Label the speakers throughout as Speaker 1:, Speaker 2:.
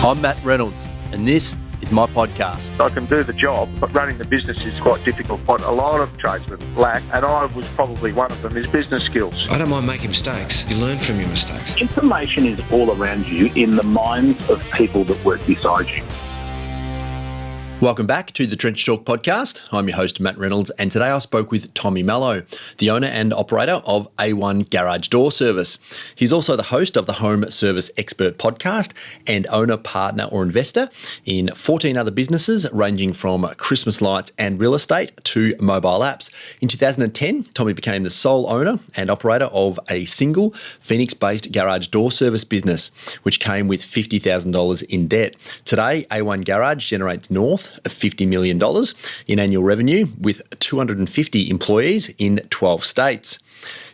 Speaker 1: I'm Matt Reynolds, and this is my podcast.
Speaker 2: I can do the job, but running the business is quite difficult. What a lot of tradesmen lack, and I was probably one of them, is business skills.
Speaker 3: I don't mind making mistakes. You learn from your mistakes.
Speaker 4: Information is all around you in the minds of people that work beside you.
Speaker 1: Welcome back to the Trench Talk podcast. I'm your host, Matt Reynolds, and today I spoke with Tommy Mello, the owner and operator of A1 Garage Door Service. He's also the host of the Home Service Expert podcast and owner, partner or investor in 14 other businesses ranging from Christmas lights and real estate to mobile apps. In 2010, Tommy became the sole owner and operator of a single Phoenix-based garage door service business, which came with $50,000 in debt. Today, A1 Garage generates north of $50 million in annual revenue with 250 employees in 12 states.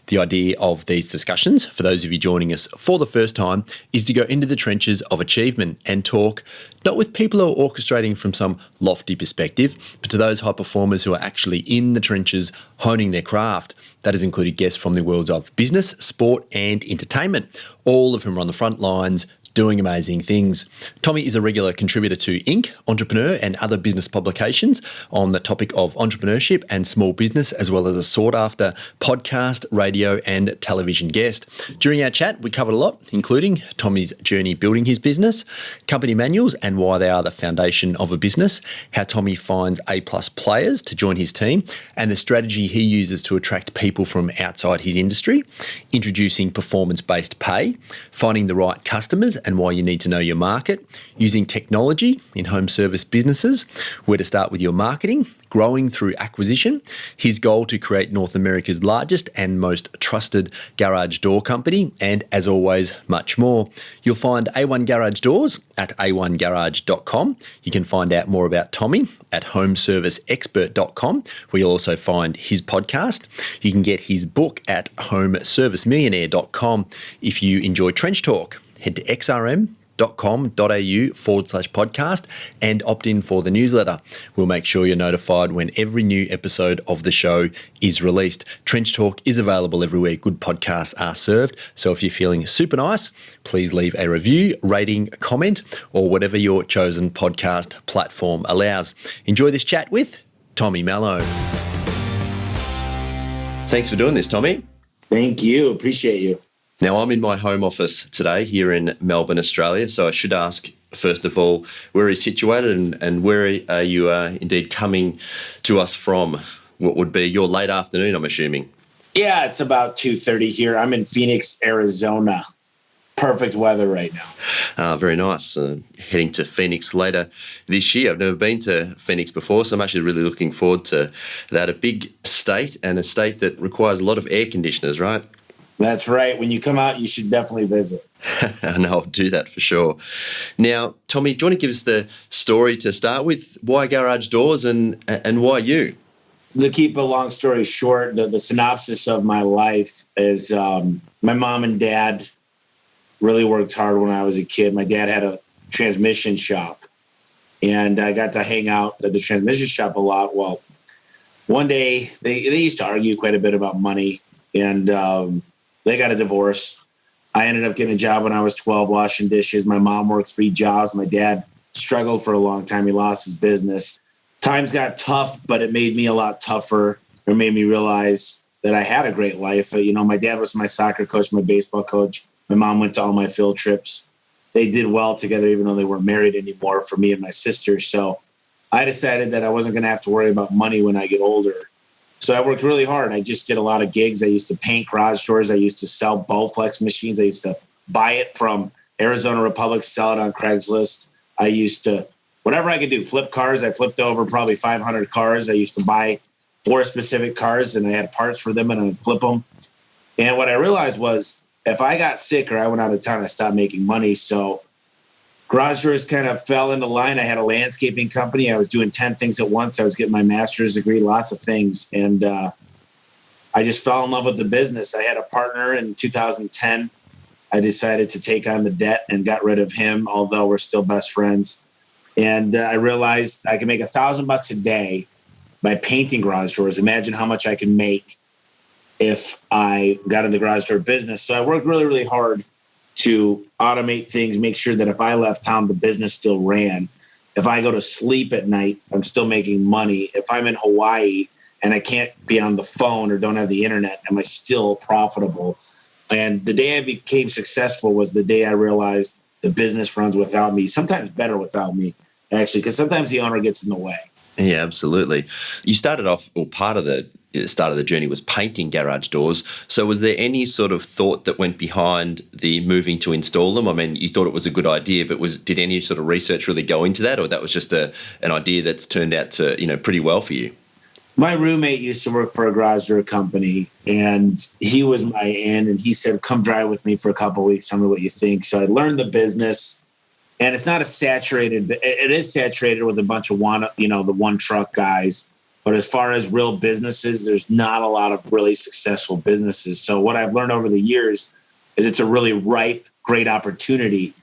Speaker 1: The idea of these discussions, for those of you joining us for the first time, is to go into the trenches of achievement and talk not with people who are orchestrating from some lofty perspective, but to those high performers who are actually in the trenches honing their craft. That has included guests from the worlds of business, sport and entertainment, all of whom are on the front lines doing amazing things. Tommy is a regular contributor to Inc., Entrepreneur and other business publications on the topic of entrepreneurship and small business, as well as a sought-after podcast, radio and television guest. During our chat, we covered a lot, including Tommy's journey building his business, company manuals and why they are the foundation of a business, how Tommy finds A-plus players to join his team, and the strategy he uses to attract people from outside his industry, introducing performance-based pay, finding the right customers and why you need to know your market, using technology in home service businesses, where to start with your marketing, growing through acquisition, his goal to create North America's largest and most trusted garage door company, and as always, much more. You'll find A1 Garage Doors at a1garage.com. You can find out more about Tommy at homeserviceexpert.com, where you'll also find his podcast. You can get his book at homeservicemillionaire.com. If you enjoy Trench Talk, head to xrm.com.au/podcast and opt in for the newsletter. We'll make sure you're notified when every new episode of the show is released. Trench Talk is available everywhere good podcasts are served. So if you're feeling super nice, please leave a review, rating, comment, or whatever your chosen podcast platform allows. Enjoy this chat with Tommy Mello. Thanks for doing this, Tommy.
Speaker 5: Thank you. Appreciate you.
Speaker 1: Now, I'm in my home office today here in Melbourne, Australia, so I should ask, first of all, where are you situated and where are you indeed coming to us from? What would be your late afternoon, I'm assuming?
Speaker 5: Yeah, it's about 2:30 here. I'm in Phoenix, Arizona. Perfect weather right now.
Speaker 1: Very nice. Heading to Phoenix later this year. I've never been to Phoenix before, so I'm actually really looking forward to that. A big state and a state that requires a lot of air conditioners, right?
Speaker 5: That's right. When you come out, you should definitely visit.
Speaker 1: I know, I'll do that for sure. Now, Tommy, do you want to give us the story to start with? Why garage doors and why you?
Speaker 5: To keep a long story short, the synopsis of my life is my mom and dad really worked hard when I was a kid. My dad had a transmission shop, and I got to hang out at the transmission shop a lot. Well, one day they used to argue quite a bit about money, and they got a divorce. I ended up getting a job when I was 12 washing dishes. My mom worked 3 jobs. My dad struggled for a long time. He lost his business. Times got tough, but it made me a lot tougher. It made me realize that I had a great life. My dad was my soccer coach, my baseball coach. My mom went to all my field trips. They did well together, even though they weren't married anymore, for me and my sister. So I decided that I wasn't going to have to worry about money when I get older. So I worked really hard. I just did a lot of gigs. I used to paint garage doors. I used to sell Bowflex machines. I used to buy it from Arizona Republic, sell it on Craigslist. I used to, whatever I could do, flip cars. I flipped over probably 500 cars. I used to buy 4 specific cars, and I had parts for them, and I'd flip them. And what I realized was if I got sick or I went out of town, I stopped making money. So garage doors kind of fell into line. I had a landscaping company. I was doing 10 things at once. I was getting my master's degree, lots of things. And I just fell in love with the business. I had a partner in 2010. I decided to take on the debt and got rid of him, although we're still best friends. And I realized I could make $1,000 a day by painting garage doors. Imagine how much I can make if I got in the garage door business. So I worked really, really hard to automate things, make sure that if I left town, the business still ran. If I go to sleep at night, I'm still making money. If I'm in Hawaii and I can't be on the phone or don't have the internet, am I still profitable? And the day I became successful was the day I realized the business runs without me, sometimes better without me, actually, because sometimes the owner gets in the way.
Speaker 1: Yeah, absolutely. You started off, or part of the start of the journey was painting garage doors. So was there any sort of thought that went behind the moving to install them? I mean, you thought it was a good idea, but did any sort of research really go into that, or that was just an idea that's turned out to, pretty well for you?
Speaker 5: My roommate used to work for a garage door company, and he was my in, and he said, come drive with me for a couple of weeks, tell me what you think. So I learned the business, and it's not it is saturated with a bunch of the one truck guys. But as far as real businesses, there's not a lot of really successful businesses. So what I've learned over the years is it's a really ripe, great opportunity,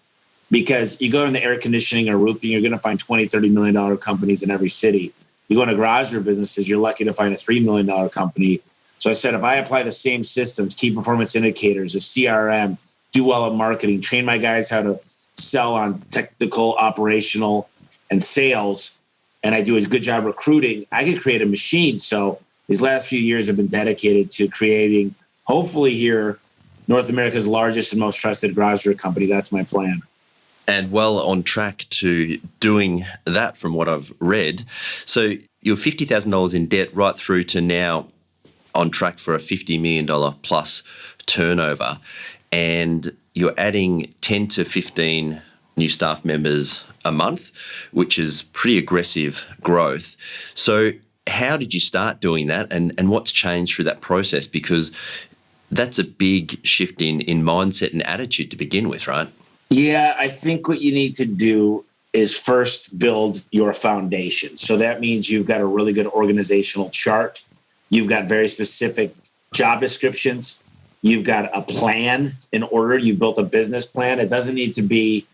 Speaker 5: because you go in the air conditioning or roofing, you're going to find $20, $30 million companies in every city. You go into garage door businesses, you're lucky to find a $3 million company. So I said, if I apply the same systems, key performance indicators, a CRM, do well at marketing, train my guys how to sell on technical, operational, and sales, and I do a good job recruiting, I could create a machine. So these last few years have been dedicated to creating, hopefully here, North America's largest and most trusted garage door company. That's my plan.
Speaker 1: And well on track to doing that from what I've read. So you're $50,000 in debt right through to now on track for a $50 million plus turnover. And you're adding 10 to 15 new staff members a month, which is pretty aggressive growth. So how did you start doing that, and what's changed through that process? Because that's a big shift in mindset and attitude to begin with, right?
Speaker 5: Yeah, I think what you need to do is first build your foundation. So that means you've got a really good organizational chart. You've got very specific job descriptions. You've got a plan in order. You built a business plan. It doesn't need to be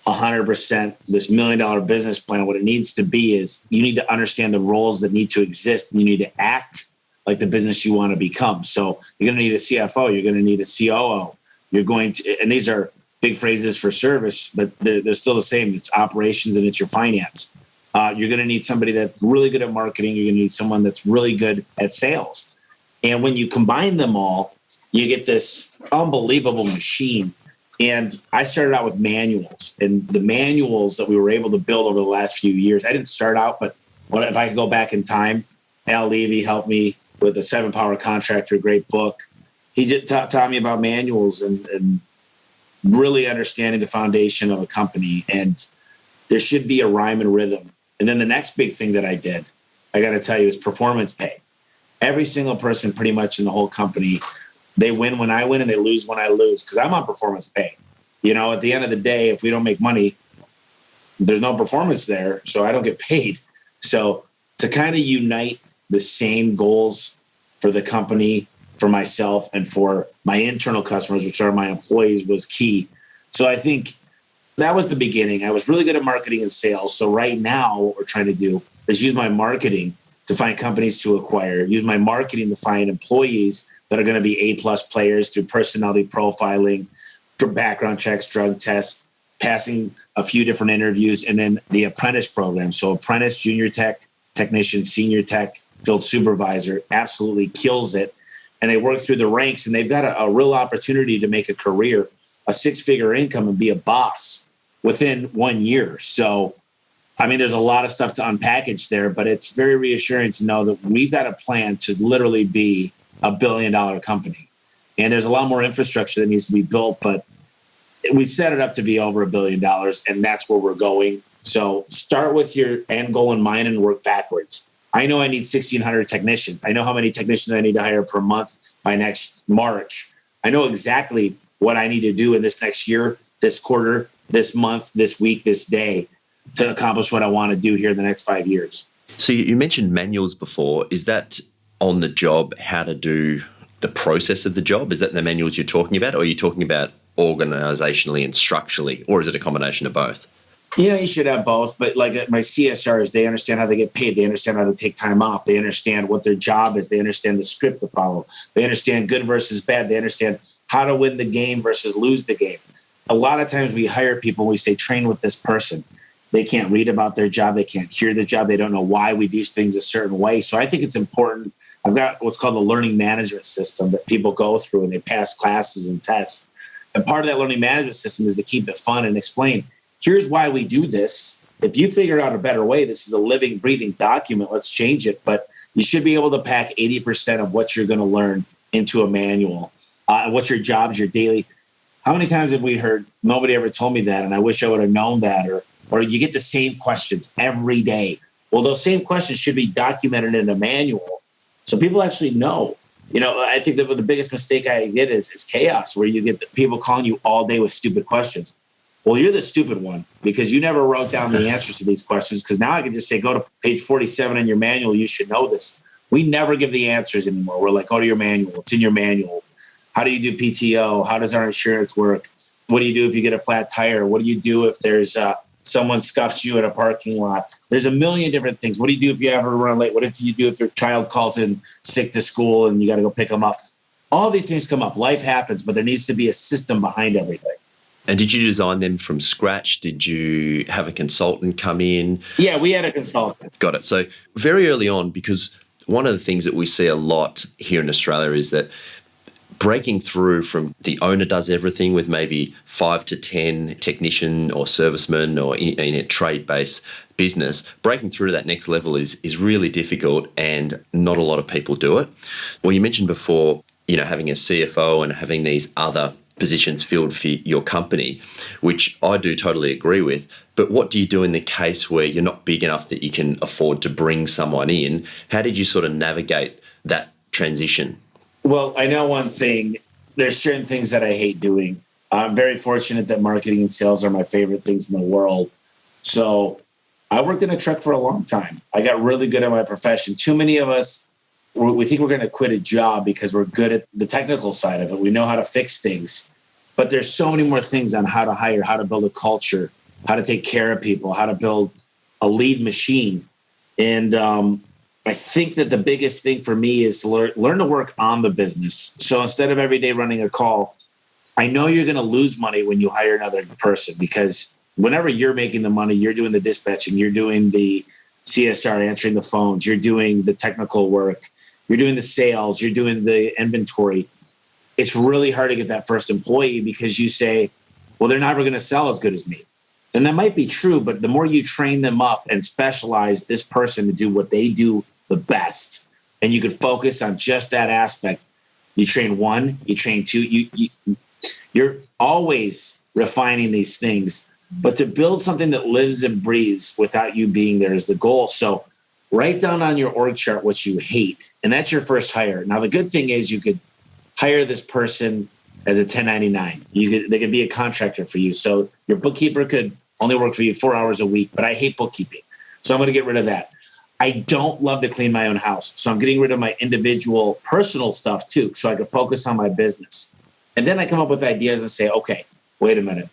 Speaker 5: 100% this $1 million business plan. What it needs to be is you need to understand the roles that need to exist, and you need to act like the business you want to become. So you're going to need a CFO. You're going to need a COO. You're going to, and these are big phrases for service, but they're still the same. It's operations and it's your finance. You're going to need somebody that's really good at marketing. You're going to need someone that's really good at sales. And when you combine them all, you get this unbelievable machine. And I started out with manuals, and the manuals that we were able to build over the last few years, I didn't start out, but if I could go back in time, Al Levy helped me with the 7-Power Contractor, great book. He did taught me about manuals and really understanding the foundation of a company. And there should be a rhyme and rhythm. And then the next big thing that I did, I got to tell you, is performance pay. Every single person pretty much in the whole company, they win when I win and they lose when I lose, because I'm on performance pay. At the end of the day, if we don't make money, there's no performance there, so I don't get paid. So to kind of unite the same goals for the company, for myself, and for my internal customers, which are my employees, was key. So I think that was the beginning. I was really good at marketing and sales. So right now what we're trying to do is use my marketing to find companies to acquire, use my marketing to find employees that are going to be A-plus players through personality profiling, background checks, drug tests, passing a few different interviews, and then the apprentice program. So apprentice, junior tech, technician, senior tech, field supervisor, absolutely kills it. And they work through the ranks, and they've got a real opportunity to make a career, a 6-figure income, and be a boss within 1 year. So, there's a lot of stuff to unpackage there, but it's very reassuring to know that we've got a plan to literally be a $1 billion company. And there's a lot more infrastructure that needs to be built, but we set it up to be over $1 billion, and that's where we're going. So start with your end goal in mind and work backwards. I know I need 1,600 technicians. I know how many technicians I need to hire per month by next March. I know exactly what I need to do in this next year, this quarter, this month, this week, this day to accomplish what I want to do here in the next 5 years.
Speaker 1: So you mentioned manuals before. Is that on the job, how to do the process of the job? Is that the manuals you're talking about, or are you talking about organizationally and structurally, or is it a combination of both?
Speaker 5: You should have both, but like my CSRs, they understand how they get paid. They understand how to take time off. They understand what their job is. They understand the script to follow. They understand good versus bad. They understand how to win the game versus lose the game. a lot of times we hire people, we say, train with this person. They can't read about their job. They can't hear the job. They don't know why we do things a certain way. So I think it's important. I've got what's called the learning management system that people go through and they pass classes and tests. And part of that learning management system is to keep it fun and explain, here's why we do this. If you figure out a better way, this is a living, breathing document. Let's change it. But you should be able to pack 80% of what you're going to learn into a manual. What's your jobs, your daily. How many times have we heard, nobody ever told me that, and I wish I would have known that, or you get the same questions every day. Well, those same questions should be documented in a manual so people actually know. I think that the biggest mistake I get is chaos, where you get the people calling you all day with stupid questions. Well, you're the stupid one because you never wrote down the answers to these questions, because now I can just say, go to page 47 in your manual. You should know this. We never give the answers anymore. We're like, go to your manual. It's in your manual. How do you do PTO? How does our insurance work? What do you do if you get a flat tire? What do you do if there's someone scuffs you in a parking lot? There's a million different things. What do you do if you ever run late? What do you do if your child calls in sick to school and you got to go pick them up? All these things come up. Life happens, but there needs to be a system behind everything.
Speaker 1: And did you design them from scratch? Did you have a consultant come in?
Speaker 5: Yeah, we had a consultant.
Speaker 1: Got it. So very early on, because one of the things that we see a lot here in Australia is that breaking through from the owner does everything with maybe 5 to 10 technician or servicemen or in a trade-based business, breaking through to that next level is really difficult, and not a lot of people do it. Well, you mentioned before, having a CFO and having these other positions filled for your company, which I do totally agree with. But what do you do in the case where you're not big enough that you can afford to bring someone in? How did you sort of navigate that transition?
Speaker 5: Well, I know one thing. There's certain things that I hate doing. I'm very fortunate that marketing and sales are my favorite things in the world. So I worked in a truck for a long time. I got really good at my profession. Too many of us, we think we're going to quit a job because we're good at the technical side of it. We know how to fix things. But there's so many more things on how to hire, how to build a culture, how to take care of people, how to build a lead machine. And I think that the biggest thing for me is to learn to work on the business. So instead of every day running a call, I know you're going to lose money when you hire another person, because whenever you're making the money, you're doing the dispatching, you're doing the CSR, answering the phones, you're doing the technical work, you're doing the sales, you're doing the inventory. It's really hard to get that first employee because you say, well, they're never going to sell as good as me. And that might be true, but the more you train them up and specialize this person to do what they do the best, and you could focus on just that aspect. You train one, you train two, you're always refining these things, but to build something that lives and breathes without you being there is the goal. So write down on your org chart what you hate, and that's your first hire. Now, the good thing is you could hire this person as a 1099. They could be a contractor for you. So your bookkeeper could only work for you 4 hours a week, but I hate bookkeeping. So I'm going to get rid of that. I don't love to clean my own house. So I'm getting rid of my individual personal stuff too, so I can focus on my business. And then I come up with ideas and say, okay, wait a minute.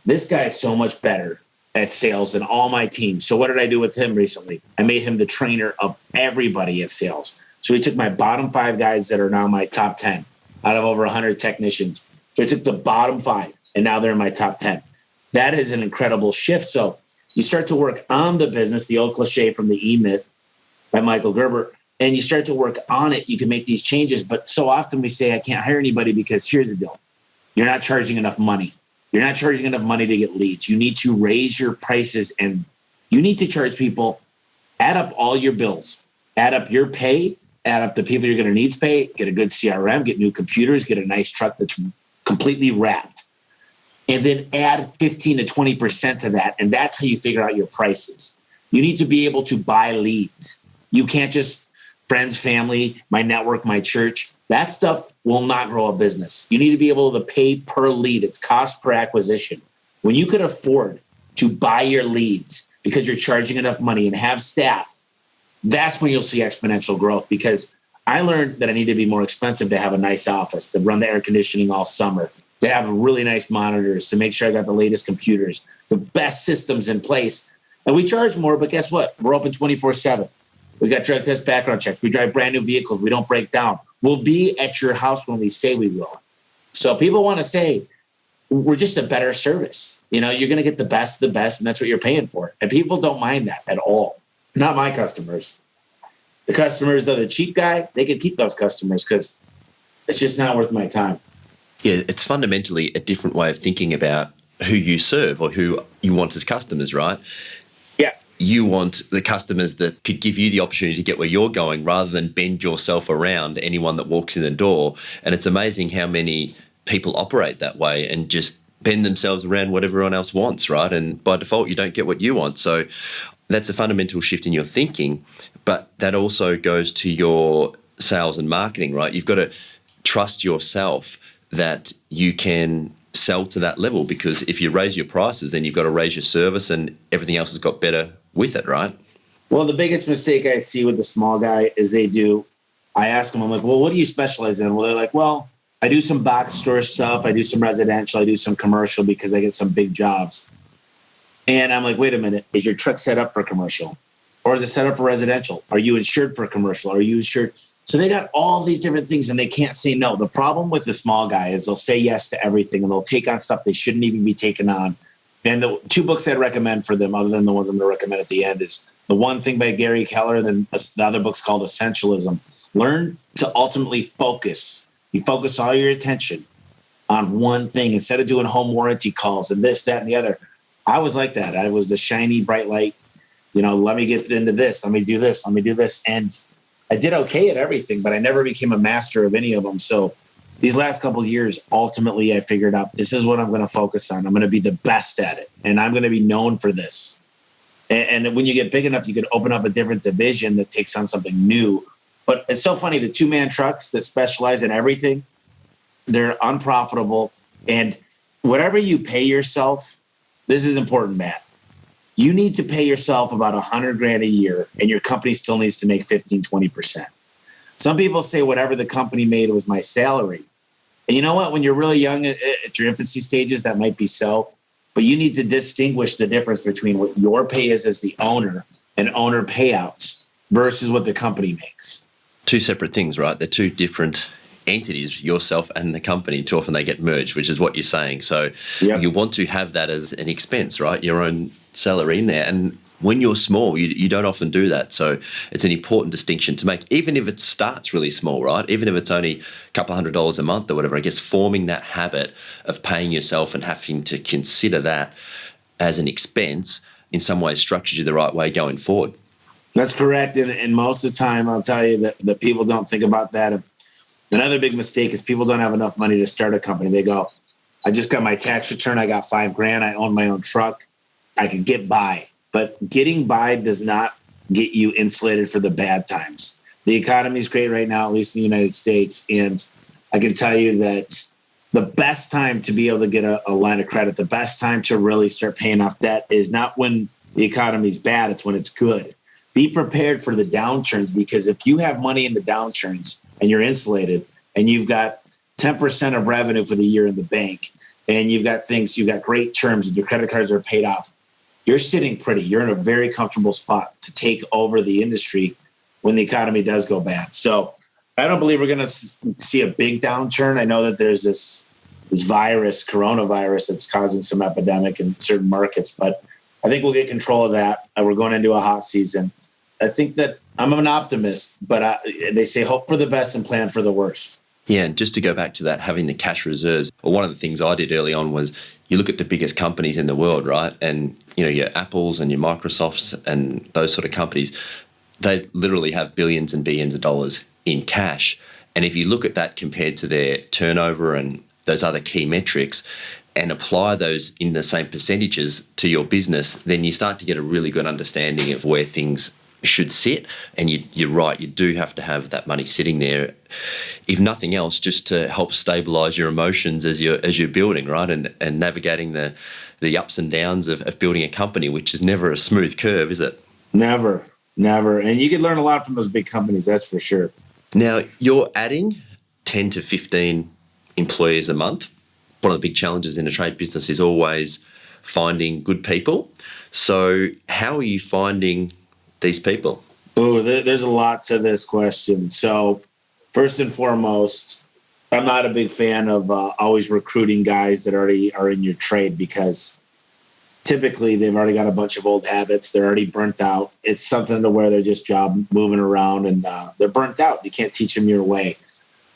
Speaker 5: This guy is so much better at sales than all my team. So what did I do with him recently? I made him the trainer of everybody at sales. So he took my bottom 5 guys that are now my top 10 out of over 100 technicians. So he took the bottom 5 and now they're in my top 10. That is an incredible shift. So you start to work on the business, the old cliche from the E-Myth by Michael Gerber, and you start to work on it. You can make these changes. But so often we say, I can't hire anybody because here's the deal. You're not charging enough money. You're not charging enough money to get leads. You need to raise your prices, and you need to charge people, add up all your bills, add up your pay, add up the people you're going to need to pay, get a good CRM, get new computers, get a nice truck that's completely wrapped. And then add 15 to 20% to that. And that's how you figure out your prices. You need to be able to buy leads. You can't just friends, family, my network, my church. That stuff will not grow a business. You need to be able to pay per lead. It's cost per acquisition. When you can afford to buy your leads because you're charging enough money and have staff, that's when you'll see exponential growth. Because I learned that I need to be more expensive to have a nice office, to run the air conditioning all summer, to have really nice monitors, to make sure I got the latest computers, the best systems in place. And we charge more, but guess what? We're open 24/7. We got drug test background checks. We drive brand new vehicles. We don't break down. We'll be at your house when we say we will. So people want to say, we're just a better service. You're going to get the best, and that's what you're paying for. And people don't mind that at all. Not my customers. The customers, though, the cheap guy, they can keep those customers because it's just not worth my time.
Speaker 1: Yeah, it's fundamentally a different way of thinking about who you serve or who you want as customers, right?
Speaker 5: Yeah.
Speaker 1: You want the customers that could give you the opportunity to get where you're going rather than bend yourself around anyone that walks in the door. And it's amazing how many people operate that way and just bend themselves around what everyone else wants, right? And by default, you don't get what you want. So that's a fundamental shift in your thinking, but that also goes to your sales and marketing, right? You've got to trust yourself that you can sell to that level, because if you raise your prices, then you've got to raise your service and everything else has got better with it, right?
Speaker 5: Well, the biggest mistake I see with the small guy is I ask them, I'm like, well, what do you specialize in? Well, they're like, well, I do some box store stuff. I do some residential. I do some commercial because I get some big jobs. And I'm like, wait a minute, is your truck set up for commercial? Or is it set up for residential? Are you insured for commercial? Are you insured? So they got all these different things and they can't say no. The problem with the small guy is they'll say yes to everything and they'll take on stuff they shouldn't even be taken on. And the two books I'd recommend for them, other than the ones I'm going to recommend at the end, is the One Thing by Gary Keller, then the other book's called Essentialism. Learn to ultimately focus. You focus all your attention on one thing instead of doing home warranty calls and this, that, and the other. I was like that. I was the shiny, bright light. Let me get into this. Let me do this. Let me do this. And I did okay at everything, but I never became a master of any of them. So these last couple of years, ultimately, I figured out this is what I'm going to focus on. I'm going to be the best at it, and I'm going to be known for this. And when you get big enough, you can open up a different division that takes on something new. But it's so funny, the two-man trucks that specialize in everything, they're unprofitable. And whatever you pay yourself, this is important, Matt. You need to pay yourself about $100,000 a year, and your company still needs to make 15, 20%. Some people say whatever the company made was my salary. And you know what? When you're really young at your infancy stages, that might be so. But you need to distinguish the difference between what your pay is as the owner and owner payouts versus what the company makes.
Speaker 1: Two separate things, right? They're two different entities, yourself and the company. Too often they get merged, which is what you're saying. So You want to have that as an expense, right? Your own salary in there. And when you're small, you don't often do that. So it's an important distinction to make, even if it starts really small, right? Even if it's only a couple $100 a month or whatever, I guess forming that habit of paying yourself and having to consider that as an expense in some ways structures you the right way going forward.
Speaker 5: That's correct. And most of the time, I'll tell you that people don't think about that. Another big mistake is people don't have enough money to start a company. They go, I just got my tax return. I got $5,000. I own my own truck. I can get by. But getting by does not get you insulated for the bad times. The economy is great right now, at least in the United States. And I can tell you that the best time to be able to get a line of credit, the best time to really start paying off debt is not when the economy is bad. It's when it's good. Be prepared for the downturns, because if you have money in the downturns and you're insulated and you've got 10% of revenue for the year in the bank and you've got great terms and your credit cards are paid off, you're sitting pretty. You're in a very comfortable spot to take over the industry when the economy does go bad. So I don't believe we're going to see a big downturn. I know that there's this virus, coronavirus, that's causing some epidemic in certain markets, but I think we'll get control of that. We're going into a hot season. I think that I'm an optimist, but they say hope for the best and plan for the worst.
Speaker 1: Yeah, and just to go back to that, having the cash reserves, well, one of the things I did early on was you look at the biggest companies in the world, right? And, your Apples and your Microsofts and those sort of companies, they literally have billions and billions of dollars in cash. And if you look at that compared to their turnover and those other key metrics and apply those in the same percentages to your business, then you start to get a really good understanding of where things should sit. And you're right, you do have to have that money sitting there, if nothing else, just to help stabilize your emotions as you're building, right? And navigating the ups and downs of building a company, which is never a smooth curve, is it?
Speaker 5: Never. And you can learn a lot from those big companies, that's for sure.
Speaker 1: Now, you're adding 10 to 15 employees a month. One of the big challenges in a trade business is always finding good people. So how are you finding these people?
Speaker 5: Oh, there's a lot to this question. So first and foremost, I'm not a big fan of always recruiting guys that already are in your trade, because typically they've already got a bunch of old habits. They're already burnt out. It's something to where they're just job moving around, and they're burnt out. You can't teach them your way.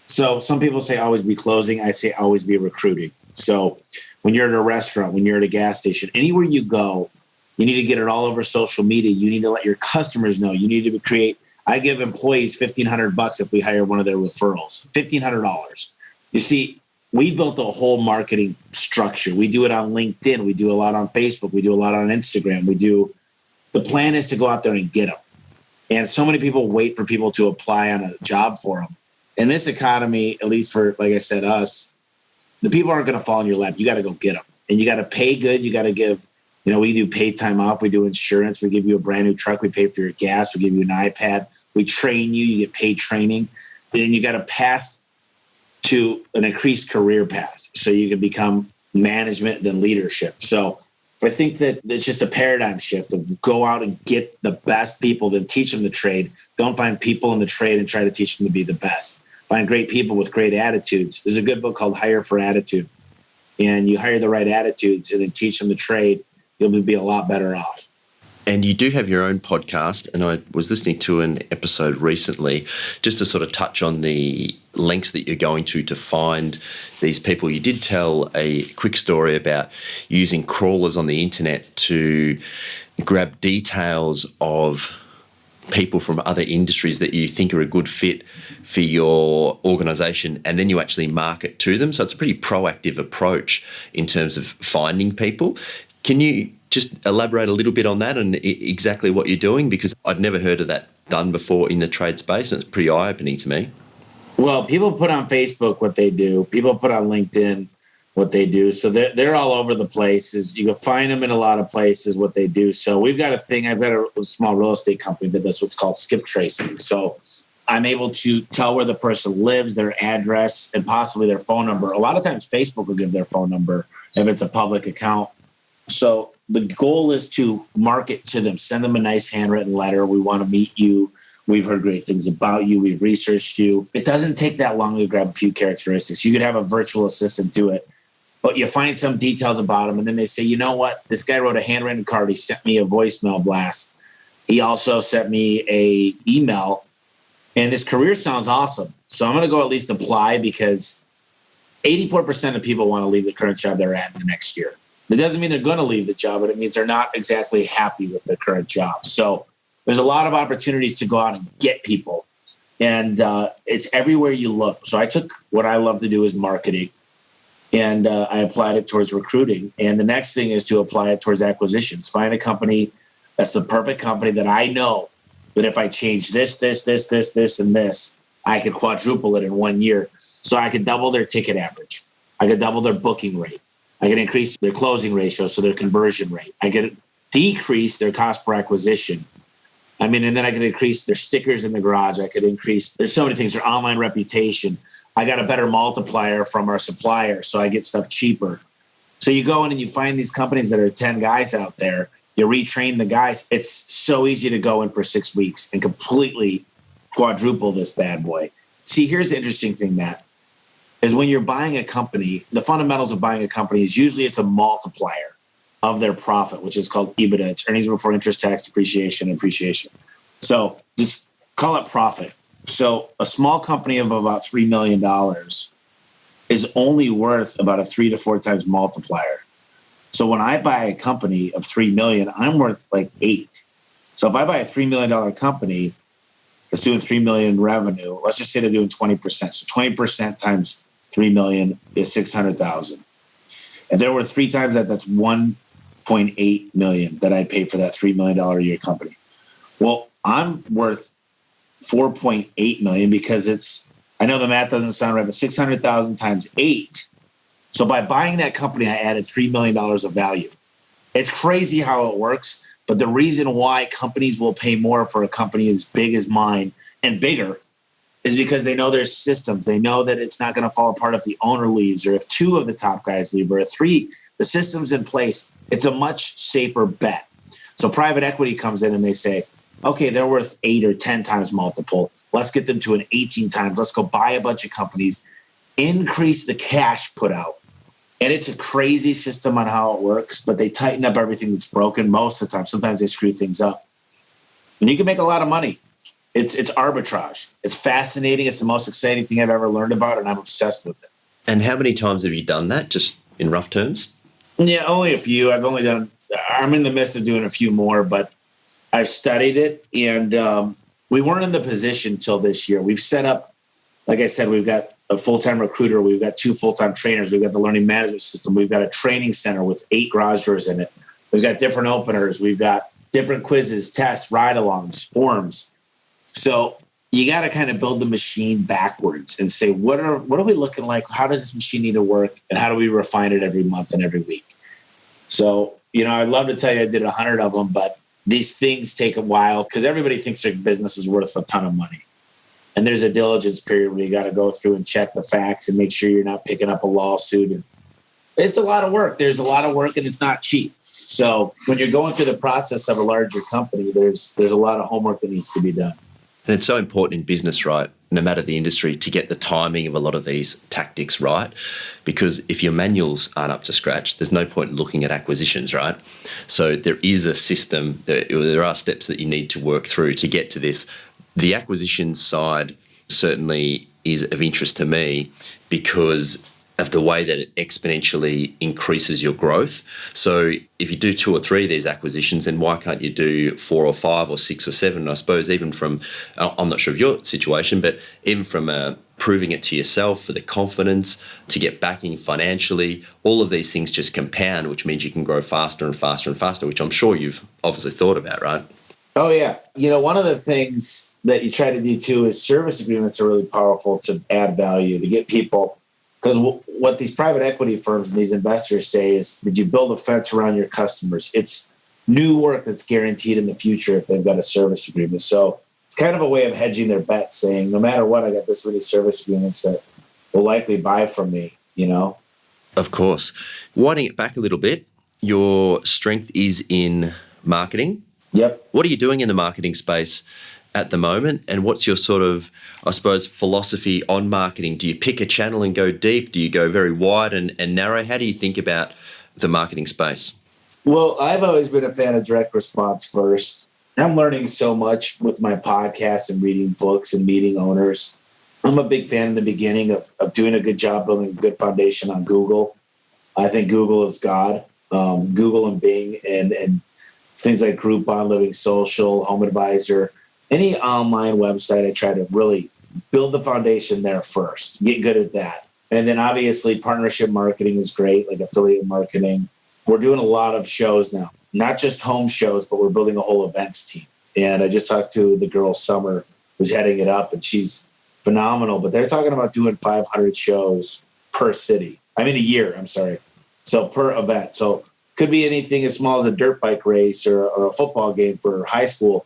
Speaker 5: So some people say always be closing. I say always be recruiting. So when you're at a restaurant, when you're at a gas station, anywhere you go, you need to get it all over social media. You need to let your customers know. You need to create. I give employees $1,500 if we hire one of their referrals. $1,500. You see, we built a whole marketing structure. We do it on LinkedIn. We do a lot on Facebook. We do a lot on Instagram. The plan is to go out there and get them. And so many people wait for people to apply on a job for them. In this economy, at least for, like I said, us, the people aren't going to fall in your lap. You got to go get them. And you got to pay good. You got to give, we do paid time off. We do insurance. We give you a brand new truck. We pay for your gas. We give you an iPad. We train you. You get paid training. Then you got a path to an increased career path, so you can become management, then leadership. So I think that it's just a paradigm shift of go out and get the best people, then teach them the trade. Don't find people in the trade and try to teach them to be the best. Find great people with great attitudes. There's a good book called Hire for Attitude. And you hire the right attitudes and then teach them the trade, you'll be a lot better off.
Speaker 1: And you do have your own podcast, and I was listening to an episode recently just to sort of touch on the lengths that you're going to find these people. You did tell a quick story about using crawlers on the internet to grab details of people from other industries that you think are a good fit for your organisation, and then you actually market to them. So it's a pretty proactive approach in terms of finding people. Can you just elaborate a little bit on that and exactly what you're doing? Because I'd never heard of that done before in the trade space, and it's pretty eye-opening to me.
Speaker 5: Well, people put on Facebook what they do. People put on LinkedIn what they do. So they're all over the places. You can find them in a lot of places what they do. So we've got a thing. I've got a small real estate company that does what's called skip tracing. So I'm able to tell where the person lives, their address, and possibly their phone number. A lot of times Facebook will give their phone number if it's a public account. So the goal is to market to them, send them a nice handwritten letter. We want to meet you. We've heard great things about you. We've researched you. It doesn't take that long to grab a few characteristics. You could have a virtual assistant do it, but you find some details about them. And then they say, you know what? This guy wrote a handwritten card. He sent me a voicemail blast. He also sent me a email, and this career sounds awesome. So I'm going to go at least apply, because 84% of people want to leave the current job they're at in the next year. It doesn't mean they're going to leave the job, but it means they're not exactly happy with their current job. So there's a lot of opportunities to go out and get people. And it's everywhere you look. So I took what I love to do is marketing, and I applied it towards recruiting. And the next thing is to apply it towards acquisitions. Find a company that's the perfect company that I know that if I change this, and this, I could quadruple it in 1 year. So I could double their ticket average. I could double their booking rate. I could increase their closing ratio, so their conversion rate. I could decrease their cost per acquisition. And then I could increase their stickers in the garage. I could increase, there's so many things, their online reputation. I got a better multiplier from our supplier, so I get stuff cheaper. So you go in and you find these companies that are 10 guys out there. You retrain the guys. It's so easy to go in for 6 weeks and completely quadruple this bad boy. See, here's the interesting thing, Matt, is when you're buying a company, the fundamentals of buying a company is usually it's a multiplier of their profit, which is called EBITDA. It's earnings before interest, tax, depreciation, and appreciation. So just call it profit. So a small company of about $3 million is only worth about a 3 to 4 times multiplier. So when I buy a company of $3 million, I'm worth like 8. So if I buy a $3 million company that's doing $3 million revenue, let's just say they're doing 20%. So 20% times $3 million is $600,000. If they're worth 3 times that, that's $1.8 million that I pay for that $3 million a year company. Well, I'm worth $4.8 million because it's, I know the math doesn't sound right, but 600,000 times 8. So by buying that company, I added $3 million of value. It's crazy how it works, but the reason why companies will pay more for a company as big as mine and bigger is because they know there's systems. They know that it's not going to fall apart if the owner leaves or if 2 of the top guys leave or if 3, the system's in place. It's a much safer bet. So private equity comes in and they say, okay, they're worth 8 or 10 times multiple. Let's get them to an 18 times. Let's go buy a bunch of companies. increase the cash put out. And it's a crazy system on how it works, but they tighten up everything that's broken most of the time. Sometimes they screw things up. And you can make a lot of money. It's arbitrage. It's fascinating. It's the most exciting thing I've ever learned about, and I'm obsessed with it.
Speaker 1: And how many times have you done that, just in rough terms?
Speaker 5: Yeah, only a few. I'm in the midst of doing a few more, but I've studied it, and we weren't in the position till this year. We've set up, like I said, we've got a full-time recruiter. We've got 2 full-time trainers. We've got the learning management system. We've got a training center with 8 garage doors in it. We've got different openers. We've got different quizzes, tests, ride-alongs, forms. So you got to kind of build the machine backwards and say, what are we looking like? How does this machine need to work? And how do we refine it every month and every week? So, I'd love to tell you I did 100 of them, but these things take a while because everybody thinks their business is worth a ton of money. And there's a diligence period where you got to go through and check the facts and make sure you're not picking up a lawsuit. And it's a lot of work. There's a lot of work, and it's not cheap. So when you're going through the process of a larger company, there's a lot of homework that needs to be done.
Speaker 1: And it's so important in business, right, no matter the industry, to get the timing of a lot of these tactics right. Because if your manuals aren't up to scratch, there's no point in looking at acquisitions, right? So there is a system, there are steps that you need to work through to get to this. The acquisition side certainly is of interest to me because of the way that it exponentially increases your growth. So if you do 2 or 3 of these acquisitions, then why can't you do 4 or 5 or 6 or 7? I suppose even from, I'm not sure of your situation, but even from proving it to yourself for the confidence, to get backing financially, all of these things just compound, which means you can grow faster and faster and faster, which I'm sure you've obviously thought about, right?
Speaker 5: Oh, yeah. One of the things that you try to do, too, is service agreements are really powerful to add value, to get people. Because what these private equity firms and these investors say is that you build a fence around your customers. It's new work that's guaranteed in the future if they've got a service agreement. So it's kind of a way of hedging their bet, saying, no matter what, I got this many service agreements that will likely buy from me,
Speaker 1: Of course. Winding it back a little bit, your strength is in marketing.
Speaker 5: Yep.
Speaker 1: What are you doing in the marketing space at the moment? And what's your sort of, I suppose, philosophy on marketing? Do you pick a channel and go deep? Do you go very wide and narrow? How do you think about the marketing space?
Speaker 5: Well, I've always been a fan of direct response first. I'm learning so much with my podcast and reading books and meeting owners. I'm a big fan in the beginning of doing a good job building a good foundation on Google. I think Google is God. Google and Bing and things like Groupon, Living Social, Home Advisor, any online website, I try to really build the foundation there first, get good at that. And then obviously partnership marketing is great, like affiliate marketing. We're doing a lot of shows now, not just home shows, but we're building a whole events team. And I just talked to the girl Summer, who's heading it up, and she's phenomenal. But they're talking about doing 500 shows per city. A year, I'm sorry. So per event. So could be anything as small as a dirt bike race or a football game for high school.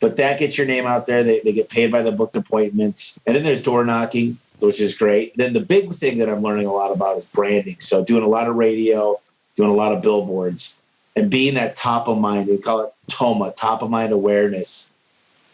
Speaker 5: But that gets your name out there. They get paid by the booked appointments. And then there's door knocking, which is great. Then the big thing that I'm learning a lot about is branding. So doing a lot of radio, doing a lot of billboards, and being that top of mind. We call it TOMA, top of mind awareness.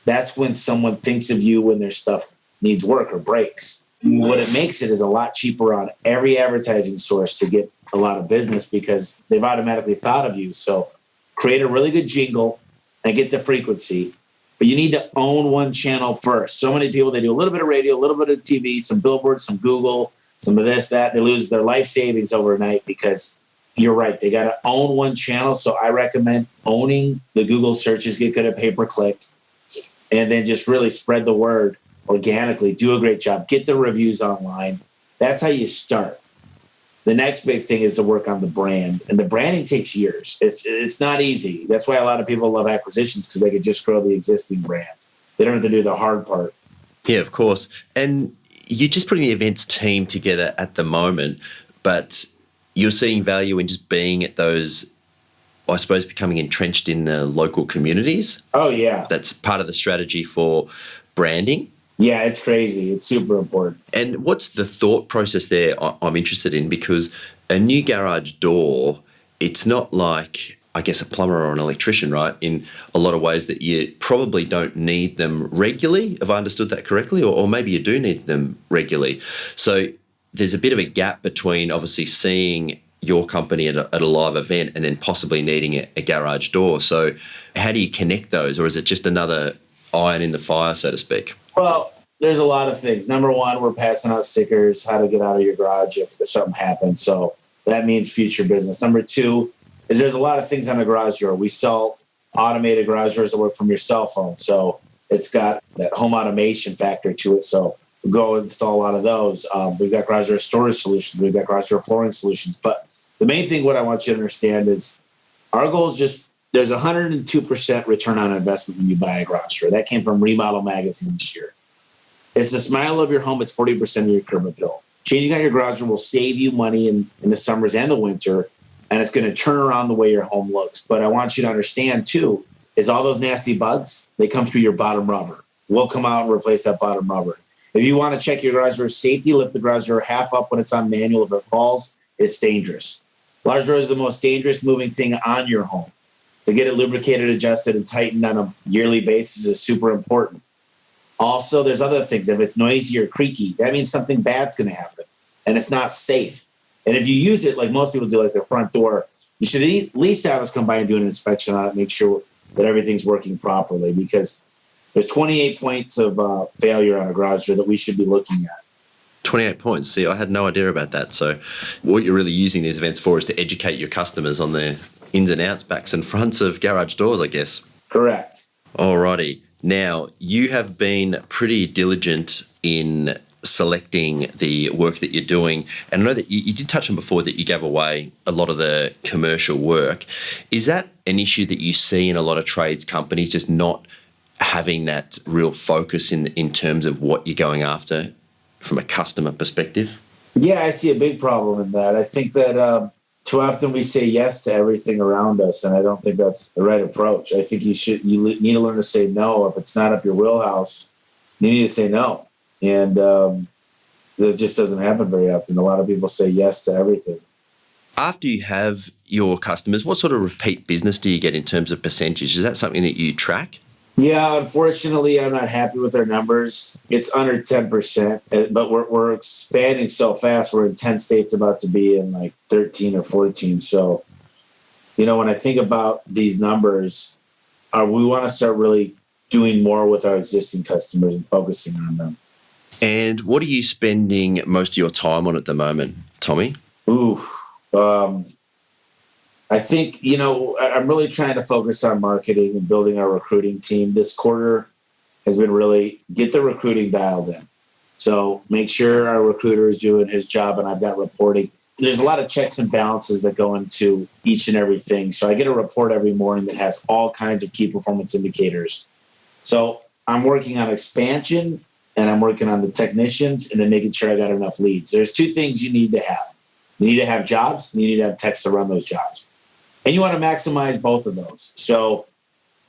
Speaker 5: That's when someone thinks of you when their stuff needs work or breaks. What it makes it is a lot cheaper on every advertising source to get a lot of business because they've automatically thought of you. So create a really good jingle and get the frequency. But you need to own one channel first. So many people, they do a little bit of radio, a little bit of TV, some billboards, some Google, some of this, that. They lose their life savings overnight because you're right. They got to own one channel. So I recommend owning the Google searches, get good at pay-per-click, and then just really spread the word organically. Do a great job. Get the reviews online. That's how you start. The next big thing is to work on the brand. And the branding takes years. It's not easy. That's why a lot of people love acquisitions because they could just grow the existing brand. They don't have to do the hard part.
Speaker 1: Yeah, of course. And you're just putting the events team together at the moment, but you're seeing value in just being at those, I suppose, becoming entrenched in the local communities.
Speaker 5: Oh, yeah.
Speaker 1: That's part of the strategy for branding.
Speaker 5: Yeah, it's crazy. It's super important.
Speaker 1: And what's the thought process there I'm interested in? Because a new garage door, it's not like, I guess, a plumber or an electrician, right? In a lot of ways that you probably don't need them regularly. Have I understood that correctly? Or maybe you do need them regularly. So there's a bit of a gap between obviously seeing your company at a live event and then possibly needing a garage door. So how do you connect those, or is it just another iron in the fire, so to speak?
Speaker 5: Well, there's a lot of things. Number one, we're passing out stickers, how to get out of your garage if something happens. So that means future business. Number two is there's a lot of things on a garage door. We sell automated garage doors that work from your cell phone. So it's got that home automation factor to it. So we go install a lot of those. We've got garage door storage solutions. We've got garage door flooring solutions. But the main thing what I want you to understand is our goal is just there's 102% return on investment when you buy a garage door. That came from Remodel Magazine this year. It's the smile of your home. It's 40% of your curb appeal. Changing out your garage door will save you money in the summers and the winter, and it's going to turn around the way your home looks. But I want you to understand, too, is all those nasty bugs, they come through your bottom rubber. We'll come out and replace that bottom rubber. If you want to check your garage door safety, lift the garage door half up when it's on manual. If it falls, it's dangerous. Garage door is the most dangerous moving thing on your home. To get it lubricated, adjusted, and tightened on a yearly basis is super important. Also, there's other things. If it's noisy or creaky, that means something bad's going to happen, and it's not safe. And if you use it, like most people do, like their front door, you should at least have us come by and do an inspection on it, make sure that everything's working properly, because there's 28 points of failure on a garage door that we should be looking at.
Speaker 1: 28 points. See, I had no idea about that. So what you're really using these events for is to educate your customers on the ins and outs, backs and fronts of garage doors, I guess.
Speaker 5: Correct.
Speaker 1: Alrighty. Now, you have been pretty diligent in selecting the work that you're doing. And I know that you did touch on before that you gave away a lot of the commercial work. Is that an issue that you see in a lot of trades companies, just not having that real focus in terms of what you're going after from a customer perspective?
Speaker 5: Yeah, I see a big problem in that. I think that too often we say yes to everything around us, and I don't think that's the right approach. I think you need to learn to say no. If it's not up your wheelhouse, you need to say no. And that just doesn't happen very often. A lot of people say yes to everything.
Speaker 1: After you have your customers, what sort of repeat business do you get in terms of percentage? Is that something that you track?
Speaker 5: Yeah, unfortunately, I'm not happy with our numbers. It's under 10%, but we're expanding so fast. We're in 10 states, about to be in like 13 or 14. So, when I think about these numbers, we want to start really doing more with our existing customers and focusing on them.
Speaker 1: And what are you spending most of your time on at the moment, Tommy?
Speaker 5: I think, I'm really trying to focus on marketing and building our recruiting team. This quarter has been really get the recruiting dialed in. So make sure our recruiter is doing his job, and I've got reporting. There's a lot of checks and balances that go into each and everything. So I get a report every morning that has all kinds of key performance indicators. So I'm working on expansion, and I'm working on the technicians, and then making sure I got enough leads. There's two things you need to have. You need to have jobs, and you need to have techs to run those jobs. And you want to maximize both of those. So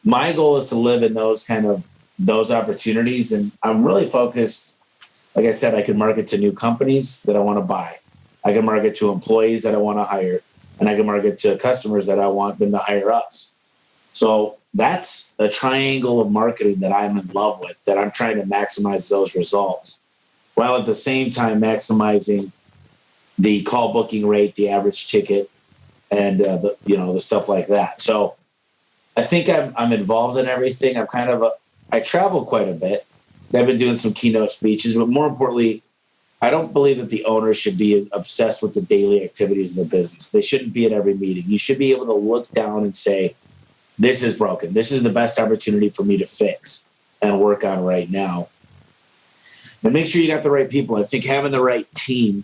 Speaker 5: my goal is to live in those opportunities. And I'm really focused. Like I said, I can market to new companies that I want to buy. I can market to employees that I want to hire. And I can market to customers that I want them to hire us. So that's a triangle of marketing that I'm in love with, that I'm trying to maximize those results, while at the same time maximizing the call booking rate, the average ticket, and the stuff like that. So I think I'm involved in everything. I travel quite a bit. I've been doing some keynote speeches, but more importantly, I don't believe that the owners should be obsessed with the daily activities of the business. They shouldn't be at every meeting. You should be able to look down and say, this is broken. This is the best opportunity for me to fix and work on right now. And make sure you got the right people. I think having the right team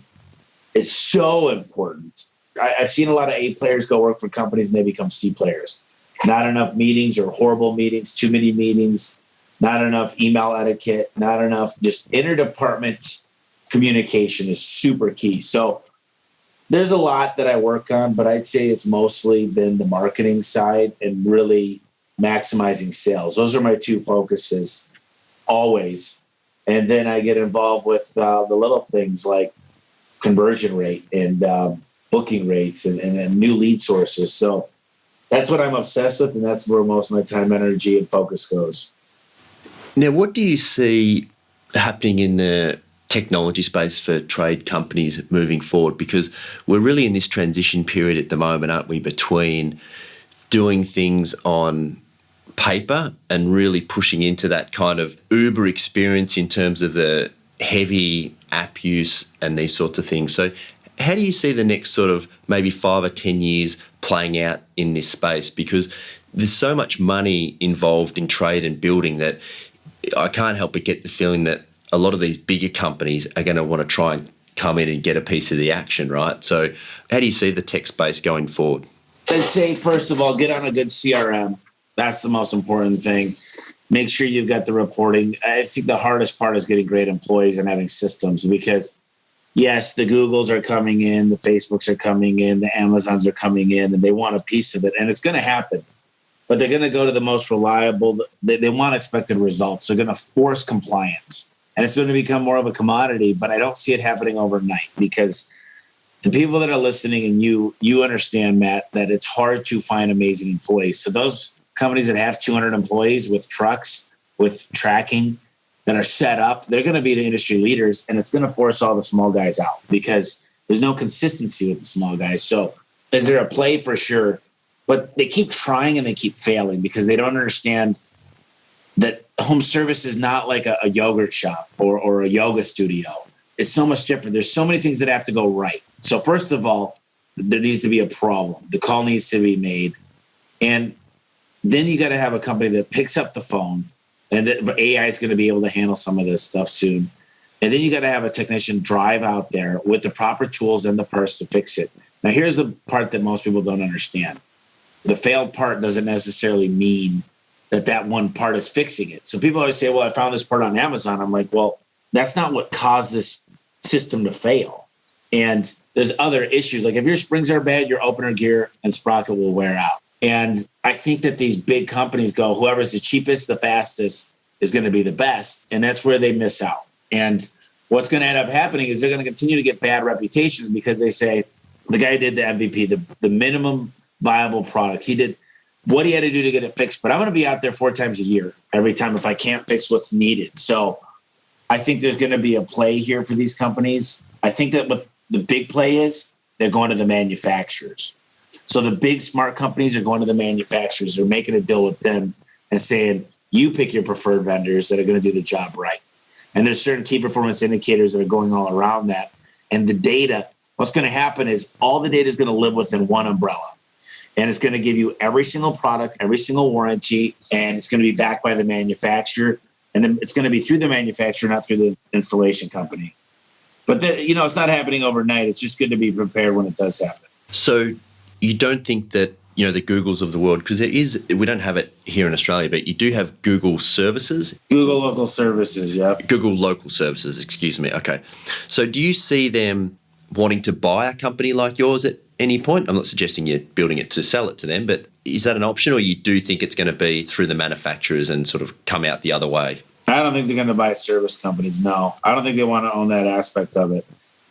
Speaker 5: is so important. I've seen a lot of A players go work for companies and they become C players. Not enough meetings, or horrible meetings, too many meetings, not enough email etiquette, not enough just interdepartment communication is super key. So there's a lot that I work on, but I'd say it's mostly been the marketing side and really maximizing sales. Those are my two focuses always. And then I get involved with the little things like conversion rate and booking rates and new lead sources. So that's what I'm obsessed with, and that's where most of my time, energy, and focus goes.
Speaker 1: Now, what do you see happening in the
Speaker 6: technology space for trade companies moving forward? Because we're really in this transition period at the moment, aren't we, between doing things on paper and really pushing into that kind of Uber experience in terms of the heavy app use and these sorts of things. So how do you see the next sort of maybe 5 or 10 years playing out in this space? Because there's so much money involved in trade and building that I can't help but get the feeling that a lot of these bigger companies are going to want to try and come in and get a piece of the action, right? So how do you see the tech space going forward?
Speaker 5: I'd say, first of all, get on a good CRM. That's the most important thing. Make sure you've got the reporting. I think the hardest part is getting great employees and having systems, because yes, the Googles are coming in, the Facebooks are coming in, the Amazons are coming in, and they want a piece of it. And it's going to happen. But they're going to go to the most reliable. They want expected results. They're going to force compliance. And it's going to become more of a commodity, but I don't see it happening overnight, because the people that are listening, and you understand, Matt, that it's hard to find amazing employees. So those companies that have 200 employees with trucks, with tracking, that are set up, they're going to be the industry leaders, and it's going to force all the small guys out, because there's no consistency with the small guys. So is there a play? For sure. But they keep trying and they keep failing because they don't understand that home service is not like a yogurt shop or a yoga studio. It's so much different. There's so many things that have to go right. So first of all, there needs to be a problem. The call needs to be made. And then you got to have a company that picks up the phone, and the AI is going to be able to handle some of this stuff soon. And then you got to have a technician drive out there with the proper tools and the parts to fix it. Now, here's the part that most people don't understand. The failed part doesn't necessarily mean that one part is fixing it. So people always say, well, I found this part on Amazon. I'm like, well, that's not what caused this system to fail. And there's other issues. Like if your springs are bad, your opener gear and sprocket will wear out. And I think that these big companies go, whoever's the cheapest, the fastest is going to be the best. And that's where they miss out. And what's going to end up happening is they're going to continue to get bad reputations, because they say the guy did the MVP, the minimum viable product. He did what he had to do to get it fixed, but I'm going to be out there 4 times a year every time if I can't fix what's needed. So I think there's going to be a play here for these companies. I think that what the big play is, they're going to the manufacturers. So the big smart companies are going to the manufacturers. They're making a deal with them and saying, you pick your preferred vendors that are going to do the job right. And there's certain key performance indicators that are going all around that. And the data, what's going to happen is all the data is going to live within one umbrella. And it's going to give you every single product, every single warranty, and it's going to be backed by the manufacturer. And then it's going to be through the manufacturer, not through the installation company. But it's not happening overnight. It's just good to be prepared when it does happen.
Speaker 6: So you don't think that, the Googles of the world, because we don't have it here in Australia, but you do have Google services.
Speaker 5: Google local services, yeah.
Speaker 6: Google local services, excuse me. Okay. So do you see them wanting to buy a company like yours at any point? I'm not suggesting you're building it to sell it to them, but is that an option, or you do think it's going to be through the manufacturers and sort of come out the other way?
Speaker 5: I don't think they're going to buy service companies, no. I don't think they want to own that aspect of it.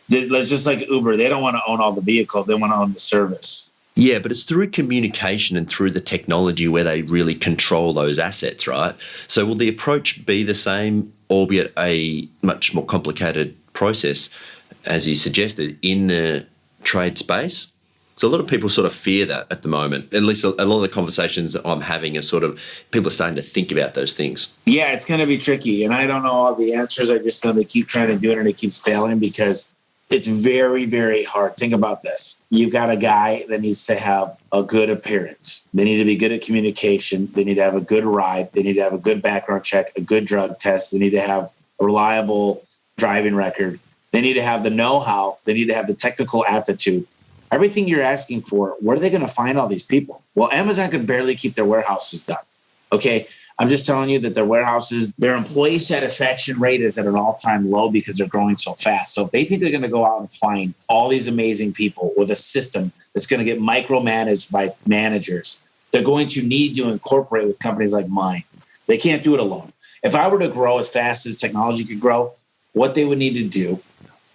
Speaker 5: It's just like Uber. They don't want to own all the vehicles. They want to own the service.
Speaker 6: Yeah, but it's through communication and through the technology where they really control those assets, right? So will the approach be the same, albeit a much more complicated process, as you suggested, in the trade space? So a lot of people sort of fear that at the moment. At least a lot of the conversations I'm having are sort of people are starting to think about those things.
Speaker 5: Yeah, it's going to be tricky. And I don't know all the answers. I just know they keep trying to do it and it keeps failing, because it's very, very hard. Think about this. You've got a guy that needs to have a good appearance. They need to be good at communication. They need to have a good ride. They need to have a good background check, a good drug test. They need to have a reliable driving record. They need to have the know-how. They need to have the technical aptitude. Everything you're asking for, where are they going to find all these people? Well, Amazon can barely keep their warehouses done. Okay, I'm just telling you that their warehouses, their employee satisfaction rate is at an all-time low because they're growing so fast. So if they think they're going to go out and find all these amazing people with a system that's going to get micromanaged by managers, they're going to need to incorporate with companies like mine. They can't do it alone. If I were to grow as fast as technology could grow, what they would need to do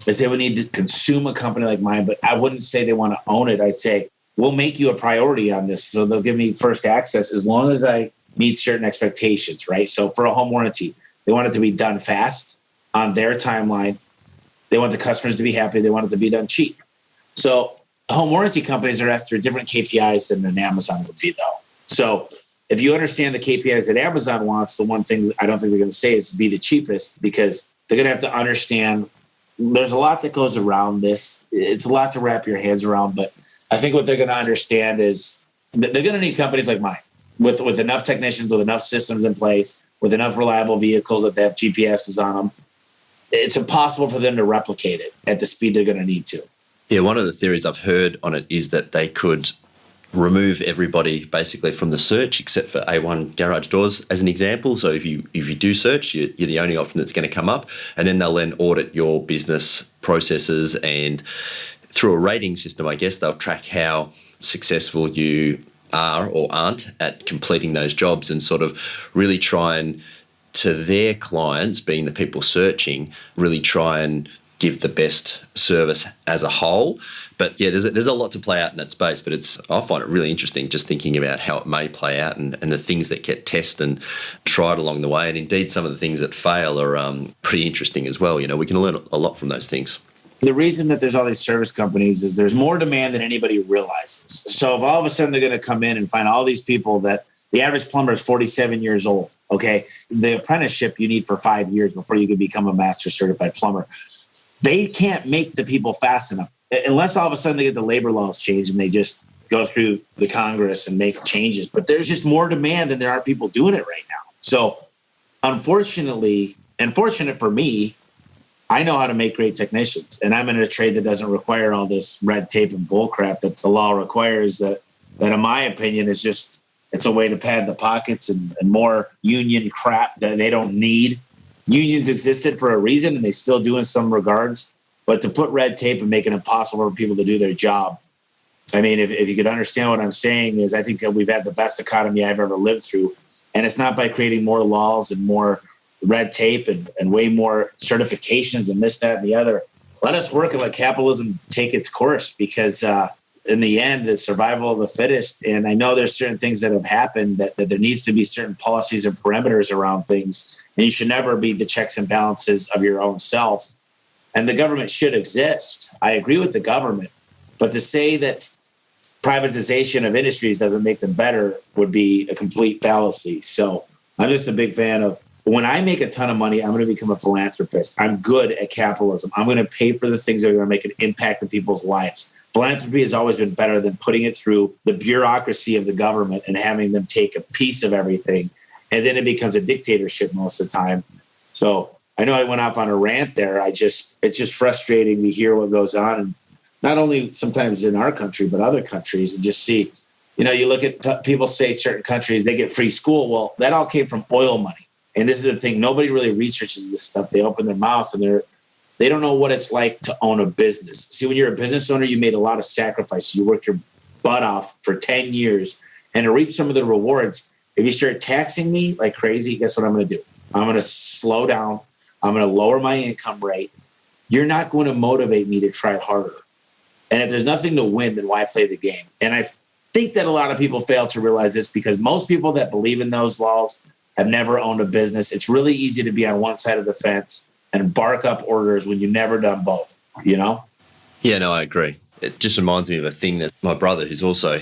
Speaker 5: is they would need to consume a company like mine, but I wouldn't say they want to own it. I'd say, we'll make you a priority on this. So they'll give me first access as long as I meet certain expectations, right? So for a home warranty, they want it to be done fast on their timeline They want the customers to be happy. They want it to be done cheap. So home warranty companies are after different KPIs than an Amazon would be, though. So if you understand the KPIs that Amazon wants, the one thing I don't think they're going to say is be the cheapest, because they're going to have to understand there's a lot that goes around this. It's a lot to wrap your hands around, but I think what they're going to understand is they're going to need companies like mine with enough technicians, with enough systems in place, with enough reliable vehicles that they have GPSs on them. It's impossible for them to replicate it at the speed they're going to need to.
Speaker 6: Yeah, one of the theories I've heard on it is that they could remove everybody basically from the search except for A1 garage doors as an example. So if you do search, you're the only option that's going to come up, and then they'll then audit your business processes, and through a rating system, I guess, they'll track how successful you are or aren't at completing those jobs, and sort of really try and, to their clients, being the people searching, really try and give the best service as a whole. But yeah, there's a lot to play out in that space, but I find it really interesting just thinking about how it may play out, and the things that get tested and tried along the way. And indeed, some of the things that fail are pretty interesting as well. You know, we can learn a lot from those things.
Speaker 5: The reason that there's all these service companies is there's more demand than anybody realizes. So if all of a sudden they're going to come in and find all these people that the average plumber is 47 years old, okay, the apprenticeship you need for 5 years before you can become a master certified plumber. They can't make the people fast enough unless all of a sudden they get the labor laws changed and they just go through the Congress and make changes. But there's just more demand than there are people doing it right now. So unfortunately, and fortunate for me, I know how to make great technicians, and I'm in a trade that doesn't require all this red tape and bull crap that the law requires, that in my opinion is just, it's a way to pad the pockets and more union crap that they don't need. Unions existed for a reason, and they still do in some regards. But to put red tape and make it impossible for people to do their job, I mean, if you could understand what I'm saying, is I think that we've had the best economy I've ever lived through. And it's not by creating more laws and more red tape and way more certifications and this, that, and the other. Let us work and let capitalism take its course, because in the end, it's survival of the fittest. And I know there's certain things that have happened that there needs to be certain policies and parameters around things. And you should never be the checks and balances of your own self. And the government should exist. I agree with the government. But to say that privatization of industries doesn't make them better would be a complete fallacy. So I'm just a big fan of, when I make a ton of money, I'm going to become a philanthropist. I'm good at capitalism. I'm going to pay for the things that are going to make an impact in people's lives. Philanthropy has always been better than putting it through the bureaucracy of the government and having them take a piece of everything. And then it becomes a dictatorship most of the time. So I know I went off on a rant there. It's just frustrating to hear what goes on. And not only sometimes in our country, but other countries, and just see, you look at people say certain countries, they get free school. Well, that all came from oil money. And this is the thing. Nobody really researches this stuff. They open their mouth and they don't know what it's like to own a business. See, when you're a business owner, you made a lot of sacrifices. You worked your butt off for 10 years, and to reap some of the rewards, if you start taxing me like crazy, guess what I'm going to do? I'm going to slow down. I'm going to lower my income rate. You're not going to motivate me to try harder. And if there's nothing to win, then why play the game? And I think that a lot of people fail to realize this, because most people that believe in those laws have never owned a business. It's really easy to be on one side of the fence and bark up orders when you've never done both,
Speaker 6: Yeah, no, I agree. It just reminds me of a thing that my brother, who's also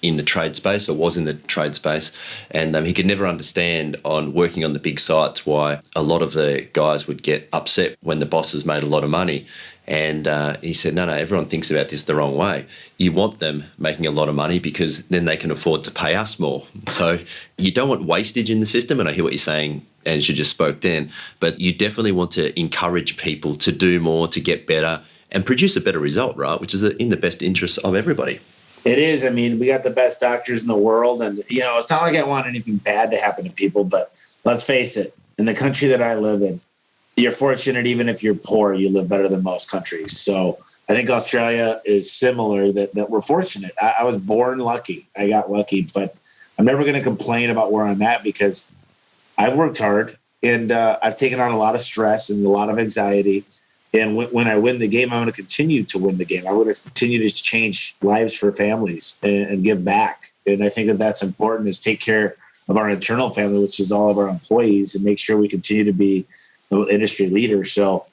Speaker 6: in the trade space, or was in the trade space, and he could never understand on working on the big sites why a lot of the guys would get upset when the bosses made a lot of money. And he said, no, everyone thinks about this the wrong way. You want them making a lot of money because then they can afford to pay us more. So you don't want wastage in the system, and I hear what you're saying, as you just spoke then, but you definitely want to encourage people to do more, to get better, and produce a better result, right? Which is in the best interest of everybody.
Speaker 5: It is. I mean, we got the best doctors in the world, and it's not like I want anything bad to happen to people, but let's face it, in the country that I live in, you're fortunate. Even if you're poor, you live better than most countries. So I think Australia is similar, that we're fortunate. I was born lucky. I got lucky, but I'm never going to complain about where I'm at, because I've worked hard, and I've taken on a lot of stress and a lot of anxiety. And when I win the game, I'm going to continue to win the game. I'm going to continue to change lives for families and give back. And I think that that's important, is take care of our internal family, which is all of our employees, and make sure we continue to be an industry leader. So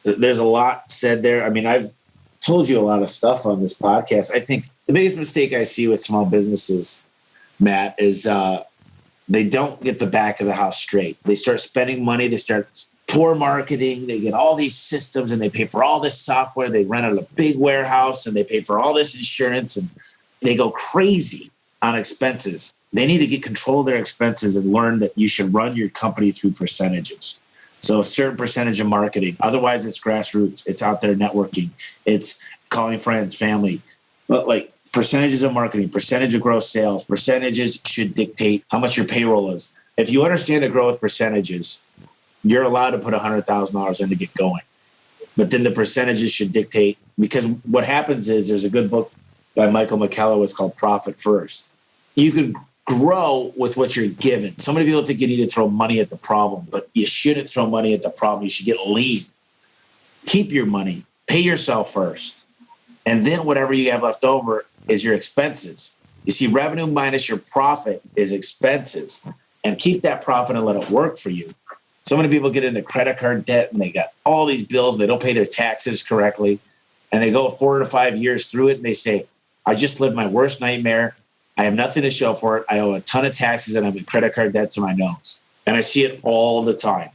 Speaker 5: there's a lot said there. I mean, I've told you a lot of stuff on this podcast. I think the biggest mistake I see with small businesses, Matt, is they don't get the back of the house straight. They start spending money. They start poor marketing. They get all these systems and they pay for all this software. They rent out a big warehouse and they pay for all this insurance and they go crazy on expenses. They need to get control of their expenses and learn that you should run your company through percentages. So a certain percentage of marketing. Otherwise, it's grassroots. It's out there networking. It's calling friends, family. But like percentages of marketing, percentage of gross sales, percentages should dictate how much your payroll is. If you understand the growth percentages, you're allowed to put $100,000 in to get going. But then the percentages should dictate, because what happens is there's a good book by Michael McKellar. It's called Profit First. You can grow with what you're given. So many people think you need to throw money at the problem, but you shouldn't throw money at the problem. You should get lean. Keep your money. Pay yourself first. And then whatever you have left over is your expenses. You see, revenue minus your profit is expenses. And keep that profit and let it work for you. So many people get into credit card debt and they got all these bills. They don't pay their taxes correctly. And they go 4 to 5 years through it and they say, I just lived my worst nightmare. I have nothing to show for it. I owe a ton of taxes and I'm in credit card debt to my nose. And I see it all the time.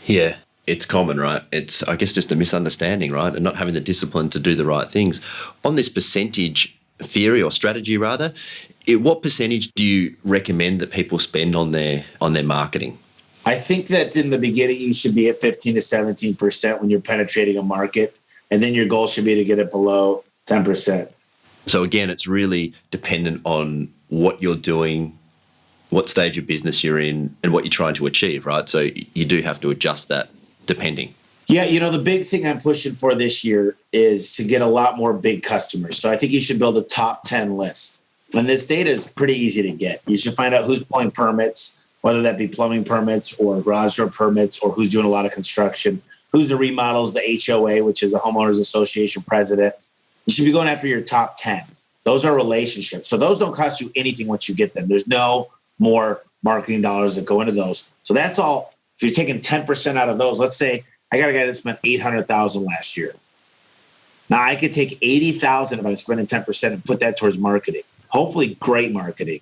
Speaker 6: Yeah, it's common, right? It's, I guess, just a misunderstanding, right? And not having the discipline to do the right things. On this percentage theory or strategy, rather, what percentage do you recommend that people spend on their marketing?
Speaker 5: I think that in the beginning, you should be at 15 to 17% when you're penetrating a market. And then your goal should be to get it below 10%.
Speaker 6: So again, it's really dependent on what you're doing, what stage of business you're in, and what you're trying to achieve, right? So you do have to adjust that depending.
Speaker 5: Yeah, the big thing I'm pushing for this year is to get a lot more big customers. So I think you should build a top 10 list. And this data is pretty easy to get. You should find out who's pulling permits, whether that be plumbing permits or garage door permits, or who's doing a lot of construction, who's the remodels, the HOA, which is the Homeowners Association president. You should be going after your top 10. Those are relationships. So those don't cost you anything once you get them. There's no more marketing dollars that go into those. So that's all. If you're taking 10% out of those, let's say I got a guy that spent $800,000 last year. Now I could take $80,000 if I'm spending 10% and put that towards marketing. Hopefully great marketing.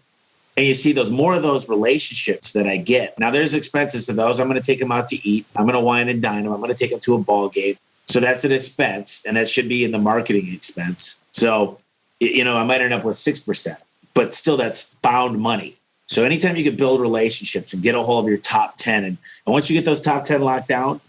Speaker 5: And you see more of those relationships that I get. Now there's expenses to those. I'm going to take them out to eat. I'm going to wine and dine them. I'm going to take them to a ball game. So that's an expense, and that should be in the marketing expense. So, I might end up with 6%, but still that's found money. So anytime you can build relationships and get a hold of your top 10, and once you get those top 10 locked down,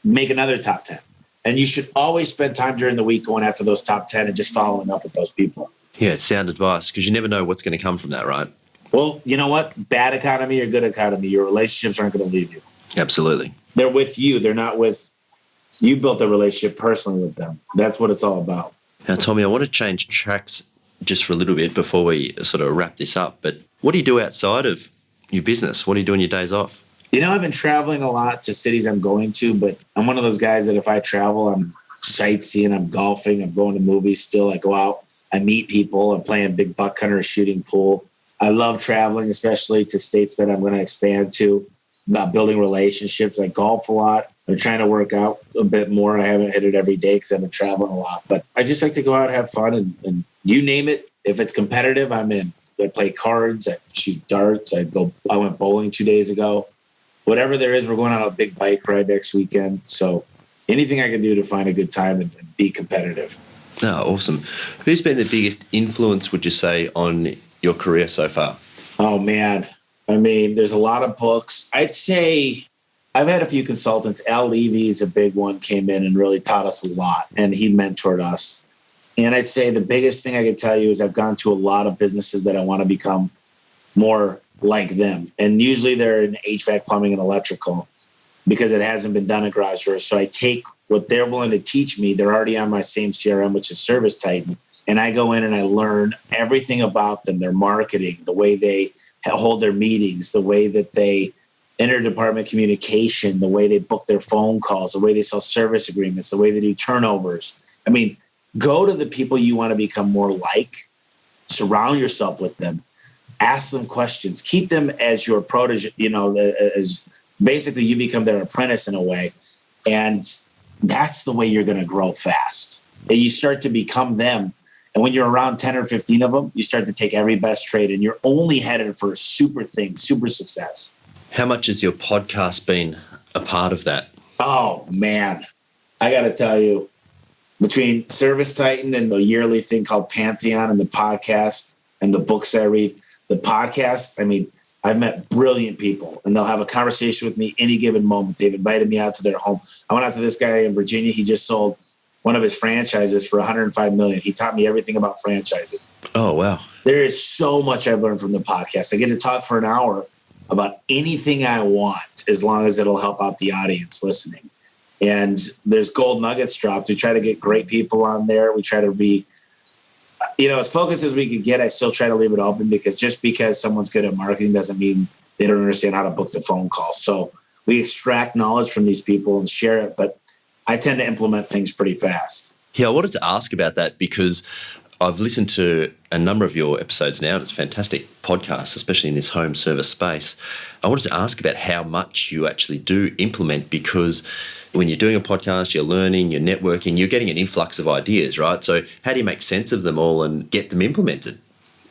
Speaker 5: make another top 10. And you should always spend time during the week going after those top 10 and just following up with those people.
Speaker 6: Yeah, it's sound advice, because you never know what's going to come from that, right?
Speaker 5: Well, you know what? Bad economy or good economy, your relationships aren't going to leave you.
Speaker 6: Absolutely.
Speaker 5: They're with you. They're not with you. Built a relationship personally with them. That's what it's all about.
Speaker 6: Now, Tommy, I want to change tracks just for a little bit before we sort of wrap this up. But what do you do outside of your business? What do you do on your days off?
Speaker 5: I've been traveling a lot to cities I'm going to, but I'm one of those guys that if I travel, I'm sightseeing, I'm golfing, I'm going to movies still. I go out, I meet people, I'm playing big buck hunter, shooting pool. I love traveling, especially to states that I'm going to expand to, about building relationships. I golf a lot. I'm trying to work out a bit more. I haven't hit it every day because I've been traveling a lot, but I just like to go out and have fun and you name it. If it's competitive, I'm in. I play cards, I shoot darts. I went bowling 2 days ago. Whatever there is, we're going on a big bike ride next weekend. So anything I can do to find a good time and be competitive.
Speaker 6: Oh, awesome. Who's been the biggest influence, would you say, on your career so far?
Speaker 5: Oh, man. I mean, there's a lot of books. I'd say I've had a few consultants. Al Levy is a big one, came in and really taught us a lot, and he mentored us. And I'd say the biggest thing I could tell you is I've gone to a lot of businesses that I want to become more like them. And usually they're in HVAC, plumbing, and electrical because it hasn't been done at garage doors. So I take what they're willing to teach me. They're already on my same CRM, which is Service Titan. And I go in and I learn everything about them, their marketing, the way they hold their meetings, the way that they interdepartment communication, the way they book their phone calls, the way they sell service agreements, the way they do turnovers. I mean, go to the people you want to become more like, surround yourself with them, ask them questions, keep them as your protege, as basically you become their apprentice in a way. And that's the way you're going to grow fast. And you start to become them. And when you're around 10 or 15 of them, you start to take every best trade and you're only headed for a super thing, super success.
Speaker 6: How much has your podcast been a part of that?
Speaker 5: Oh, man. I got to tell you, between Service Titan and the yearly thing called Pantheon and the podcast and the books I read, the podcast, I mean, I've met brilliant people and they'll have a conversation with me any given moment. They've invited me out to their home. I went out to this guy in Virginia. He just sold one of his franchises for $105 million. He taught me everything about franchising.
Speaker 6: Oh, wow.
Speaker 5: There is so much I've learned from the podcast. I get to talk for an hour about anything I want, as long as it'll help out the audience listening. And there's gold nuggets dropped. We try to get great people on there. We try to be, as focused as we could get. I still try to leave it open, because just because someone's good at marketing doesn't mean they don't understand how to book the phone call. So we extract knowledge from these people and share it, but I tend to implement things pretty fast.
Speaker 6: Yeah, I wanted to ask about that because I've listened to a number of your episodes now, and it's a fantastic podcast, especially in this home service space. I wanted to ask about how much you actually do implement, because when you're doing a podcast, you're learning, you're networking, you're getting an influx of ideas, right? So how do you make sense of them all and get them implemented?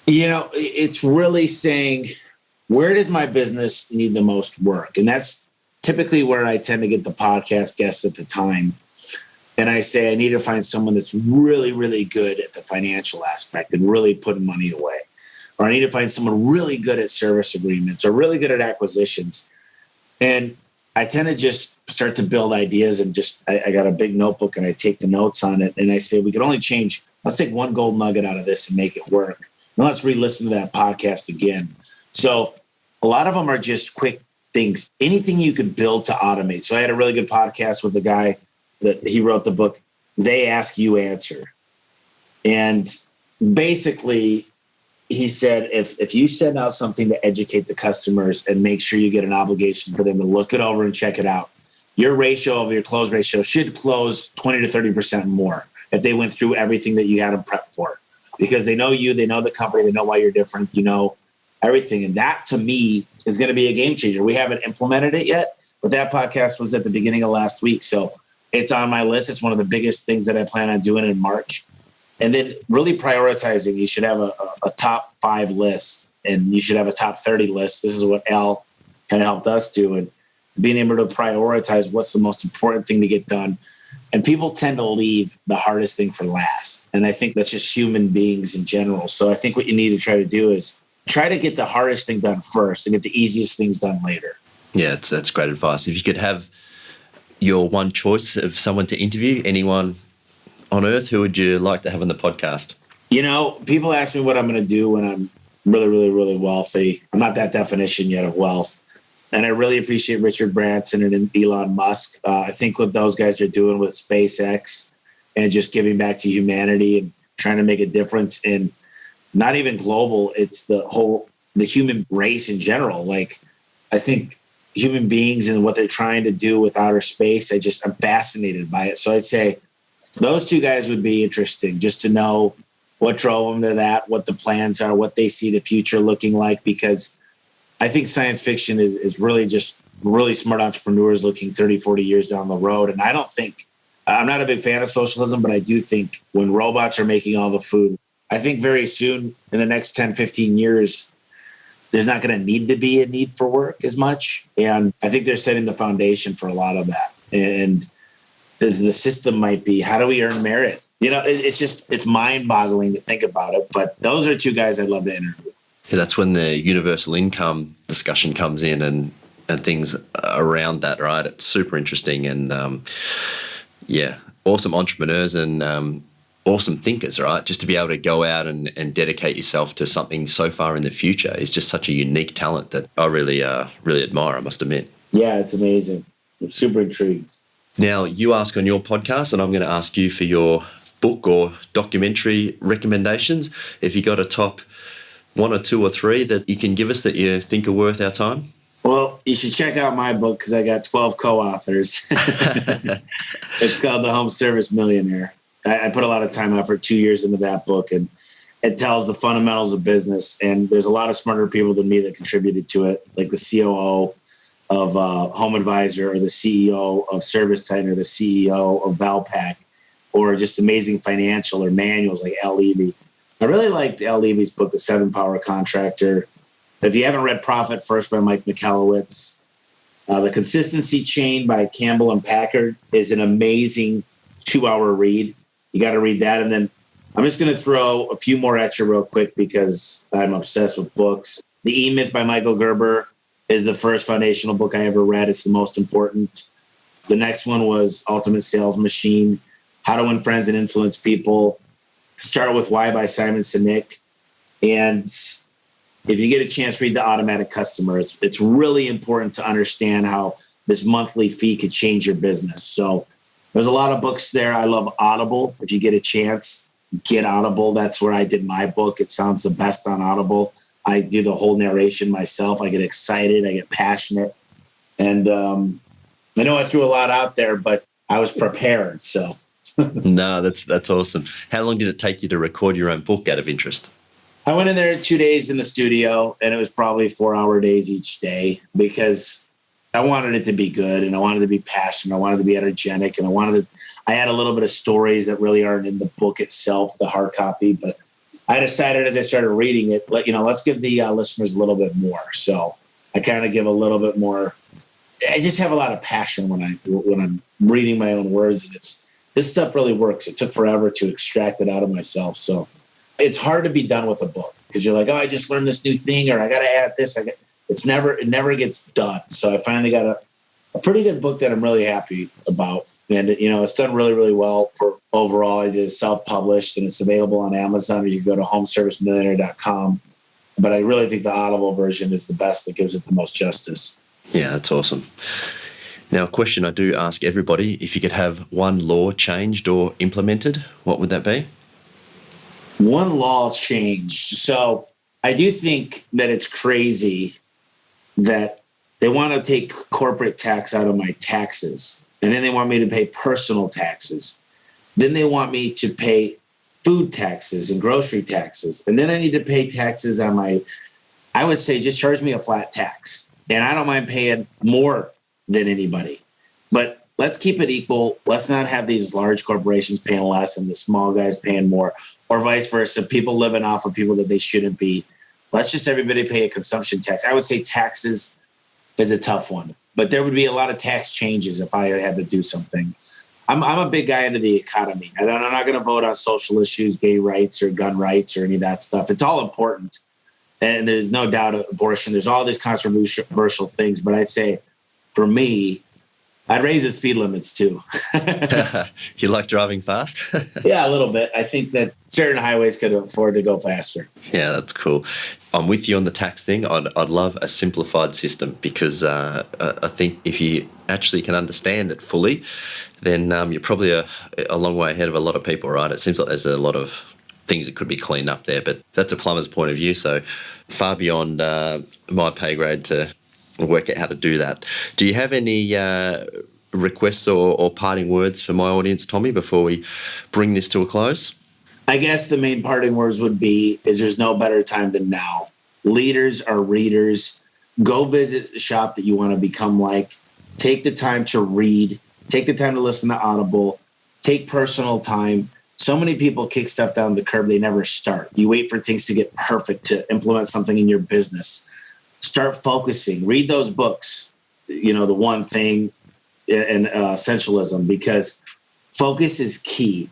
Speaker 5: It's really saying, where does my business need the most work? And that's typically where I tend to get the podcast guests at the time. And I say, I need to find someone that's really, really good at the financial aspect and really putting money away. Or I need to find someone really good at service agreements or really good at acquisitions. And I tend to just start to build ideas and I got a big notebook and I take the notes on it. And I say, we can only change, let's take one gold nugget out of this and make it work. And let's re-listen to that podcast again. So a lot of them are just quick things, anything you could build to automate. So I had a really good podcast with the guy that he wrote the book, They Ask You Answer. And basically he said, if you send out something to educate the customers and make sure you get an obligation for them to look it over and check it out, your ratio of your close ratio should close 20 to 30% more if they went through everything that you had them prepped for, because they know you, they know the company, they know why you're different, everything. And that to me is going to be a game changer. We haven't implemented it yet, but that podcast was at the beginning of last week. So it's on my list. It's one of the biggest things that I plan on doing in March. And then really prioritizing, you should have a top 5 list and you should have a top 30 list. This is what Al kind of helped us do. And being able to prioritize what's the most important thing to get done. And people tend to leave the hardest thing for last. And I think that's just human beings in general. So I think what you need to try to do is try to get the hardest thing done first and get the easiest things done later. Yeah,
Speaker 6: that's great advice. If you could have your one choice of someone to interview, anyone on earth, who would you like to have on the podcast?
Speaker 5: People ask me what I'm going to do when I'm really, really, really wealthy. I'm not that definition yet of wealth. And I really appreciate Richard Branson and Elon Musk. I think what those guys are doing with SpaceX and just giving back to humanity and trying to make a difference in not even global, it's the human race in general. Like, I think human beings and what they're trying to do with outer space, I'm fascinated by it. So I'd say those two guys would be interesting, just to know what drove them to that, what the plans are, what they see the future looking like, because I think science fiction is really just really smart entrepreneurs looking 30, 40 years down the road. And I'm not a big fan of socialism, but I do think when robots are making all the food, I think very soon in the next 10, 15 years, there's not going to need to be a need for work as much. And I think they're setting the foundation for a lot of that. And the system might be, how do we earn merit? It's mind-boggling to think about it. But those are two guys I'd love to interview.
Speaker 6: Yeah, that's when the universal income discussion comes in and things around that, right? It's super interesting and, awesome entrepreneurs and awesome thinkers, right? Just to be able to go out and dedicate yourself to something so far in the future is just such a unique talent that I really admire, I must admit.
Speaker 5: Yeah, it's amazing. I'm super intrigued.
Speaker 6: Now, you ask on your podcast, and I'm going to ask you for your book or documentary recommendations. If you got a top 1 or 2 or 3 that you can give us that you think are worth our time?
Speaker 5: Well, you should check out my book because I got 12 co-authors. It's called The Home Service Millionaire. I put a lot of time, effort, 2 years into that book, and it tells the fundamentals of business. And there's a lot of smarter people than me that contributed to it, like the COO, of Home Advisor, or the CEO of ServiceTitan, or the CEO of Valpak, or just Amazing Financial, or manuals like Al Levy. I really liked Al Levy's book, The 7-Power Contractor. If you haven't read Profit First by Mike Michalowicz, The Consistency Chain by Campbell and Packard is an amazing 2-hour read. You got to read that. And then I'm just going to throw a few more at you real quick because I'm obsessed with books. The E-Myth by Michael Gerber is the first foundational book I ever read. It's the most important. The next one was Ultimate Sales Machine, How to Win Friends and Influence People. Start with Why by Simon Sinek. And if you get a chance, read The Automatic Customer. It's really important to understand how this monthly fee could change your business. So there's a lot of books there. I love Audible. If you get a chance, get Audible. That's where I did my book. It sounds the best on Audible. I do the whole narration myself. I get excited. I get passionate. And I know I threw a lot out there, but I was prepared. So
Speaker 6: No, that's awesome. How long did it take you to record your own book out of interest?
Speaker 5: I went in there 2 days in the studio, and it was probably 4-hour days each day because I wanted it to be good, and I wanted to be passionate. I wanted to be energetic, and I had a little bit of stories that really aren't in the book itself, the hard copy, but I decided as I started reading it, let's give the listeners a little bit more. So I kind of give a little bit more. I just have a lot of passion when I'm reading my own words, and this stuff really works. It took forever to extract it out of myself. So it's hard to be done with a book because you're like, oh, I just learned this new thing, or I got to add this. It never gets done. So I finally got a pretty good book that I'm really happy about. And, it's done really, really well for overall. It is self-published, and it's available on Amazon, or you can go to homeservicemillionaire.com. But I really think the Audible version is the best that gives it the most justice.
Speaker 6: Yeah, that's awesome. Now, a question I do ask everybody, if you could have one law changed or implemented, what would that be?
Speaker 5: One law changed. So I do think that it's crazy that they want to take corporate tax out of my taxes. And then they want me to pay personal taxes. Then they want me to pay food taxes and grocery taxes. And then I need to pay taxes on I would say just charge me a flat tax. And I don't mind paying more than anybody. But let's keep it equal. Let's not have these large corporations paying less and the small guys paying more, or vice versa, people living off of people that they shouldn't be. Let's just everybody pay a consumption tax. I would say taxes is a tough one. But there would be a lot of tax changes if I had to do something. I'm a big guy into the economy. I'm not going to vote on social issues, gay rights or gun rights or any of that stuff. It's all important. And there's no doubt of abortion. There's all these controversial things. But I'd say for me, I'd raise the speed limits too.
Speaker 6: You like driving fast?
Speaker 5: Yeah, a little bit. I think that certain highways could afford to go faster.
Speaker 6: Yeah, that's cool. I'm with you on the tax thing. I'd love a simplified system because I think if you actually can understand it fully, then you're probably a long way ahead of a lot of people, right? It seems like there's a lot of things that could be cleaned up there, but that's a plumber's point of view, so far beyond my pay grade to work out how to do that. Do you have any requests or parting words for my audience, Tommy, before we bring this to a close?
Speaker 5: I guess the main parting words would be is there's no better time than now. Leaders are readers. Go visit the shop that you want to become like. Take the time to read. Take the time to listen to Audible. Take personal time. So many people kick stuff down the curb. They never start. You wait for things to get perfect to implement something in your business. Start focusing. Read those books, The One Thing and Essentialism, because focus is key.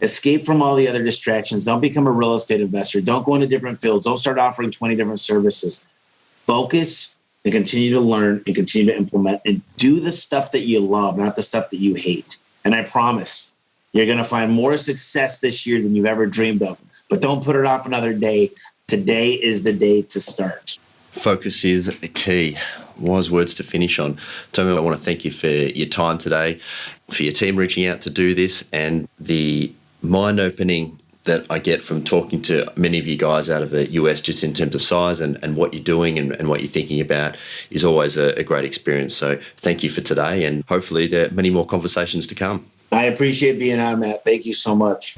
Speaker 5: Escape from all the other distractions. Don't become a real estate investor. Don't go into different fields. Don't start offering 20 different services. Focus and continue to learn and continue to implement and do the stuff that you love, not the stuff that you hate. And I promise you're going to find more success this year than you've ever dreamed of. But don't put it off another day. Today is the day to start.
Speaker 6: Focus is key. Wise words to finish on. Tommy, I want to thank you for your time today, for your team reaching out to do this, and the mind-opening that I get from talking to many of you guys out of the US just in terms of size and what you're doing and what you're thinking about is always a great experience. So thank you for today, and hopefully there are many more conversations to come.
Speaker 5: I appreciate being on, Matt. Thank you so much.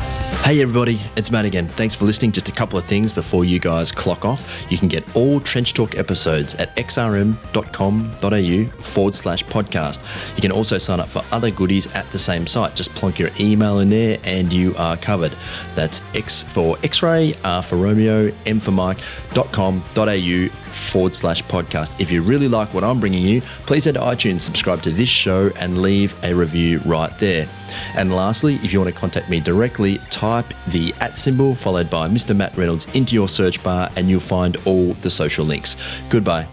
Speaker 1: Hey everybody, it's Matt again. Thanks for listening. Just a couple of things before you guys clock off. You can get all Trench Talk episodes at xrm.com.au/podcast. You can also sign up for other goodies at the same site. Just plonk your email in there and you are covered. That's X for X-ray, R for Romeo, M for Mike.com.au/podcast. If you really like what I'm bringing you, please head to iTunes, subscribe to this show and leave a review right there. And lastly, if you want to contact me directly, type the @ symbol followed by Mr. Matt Reynolds into your search bar and you'll find all the social links. Goodbye.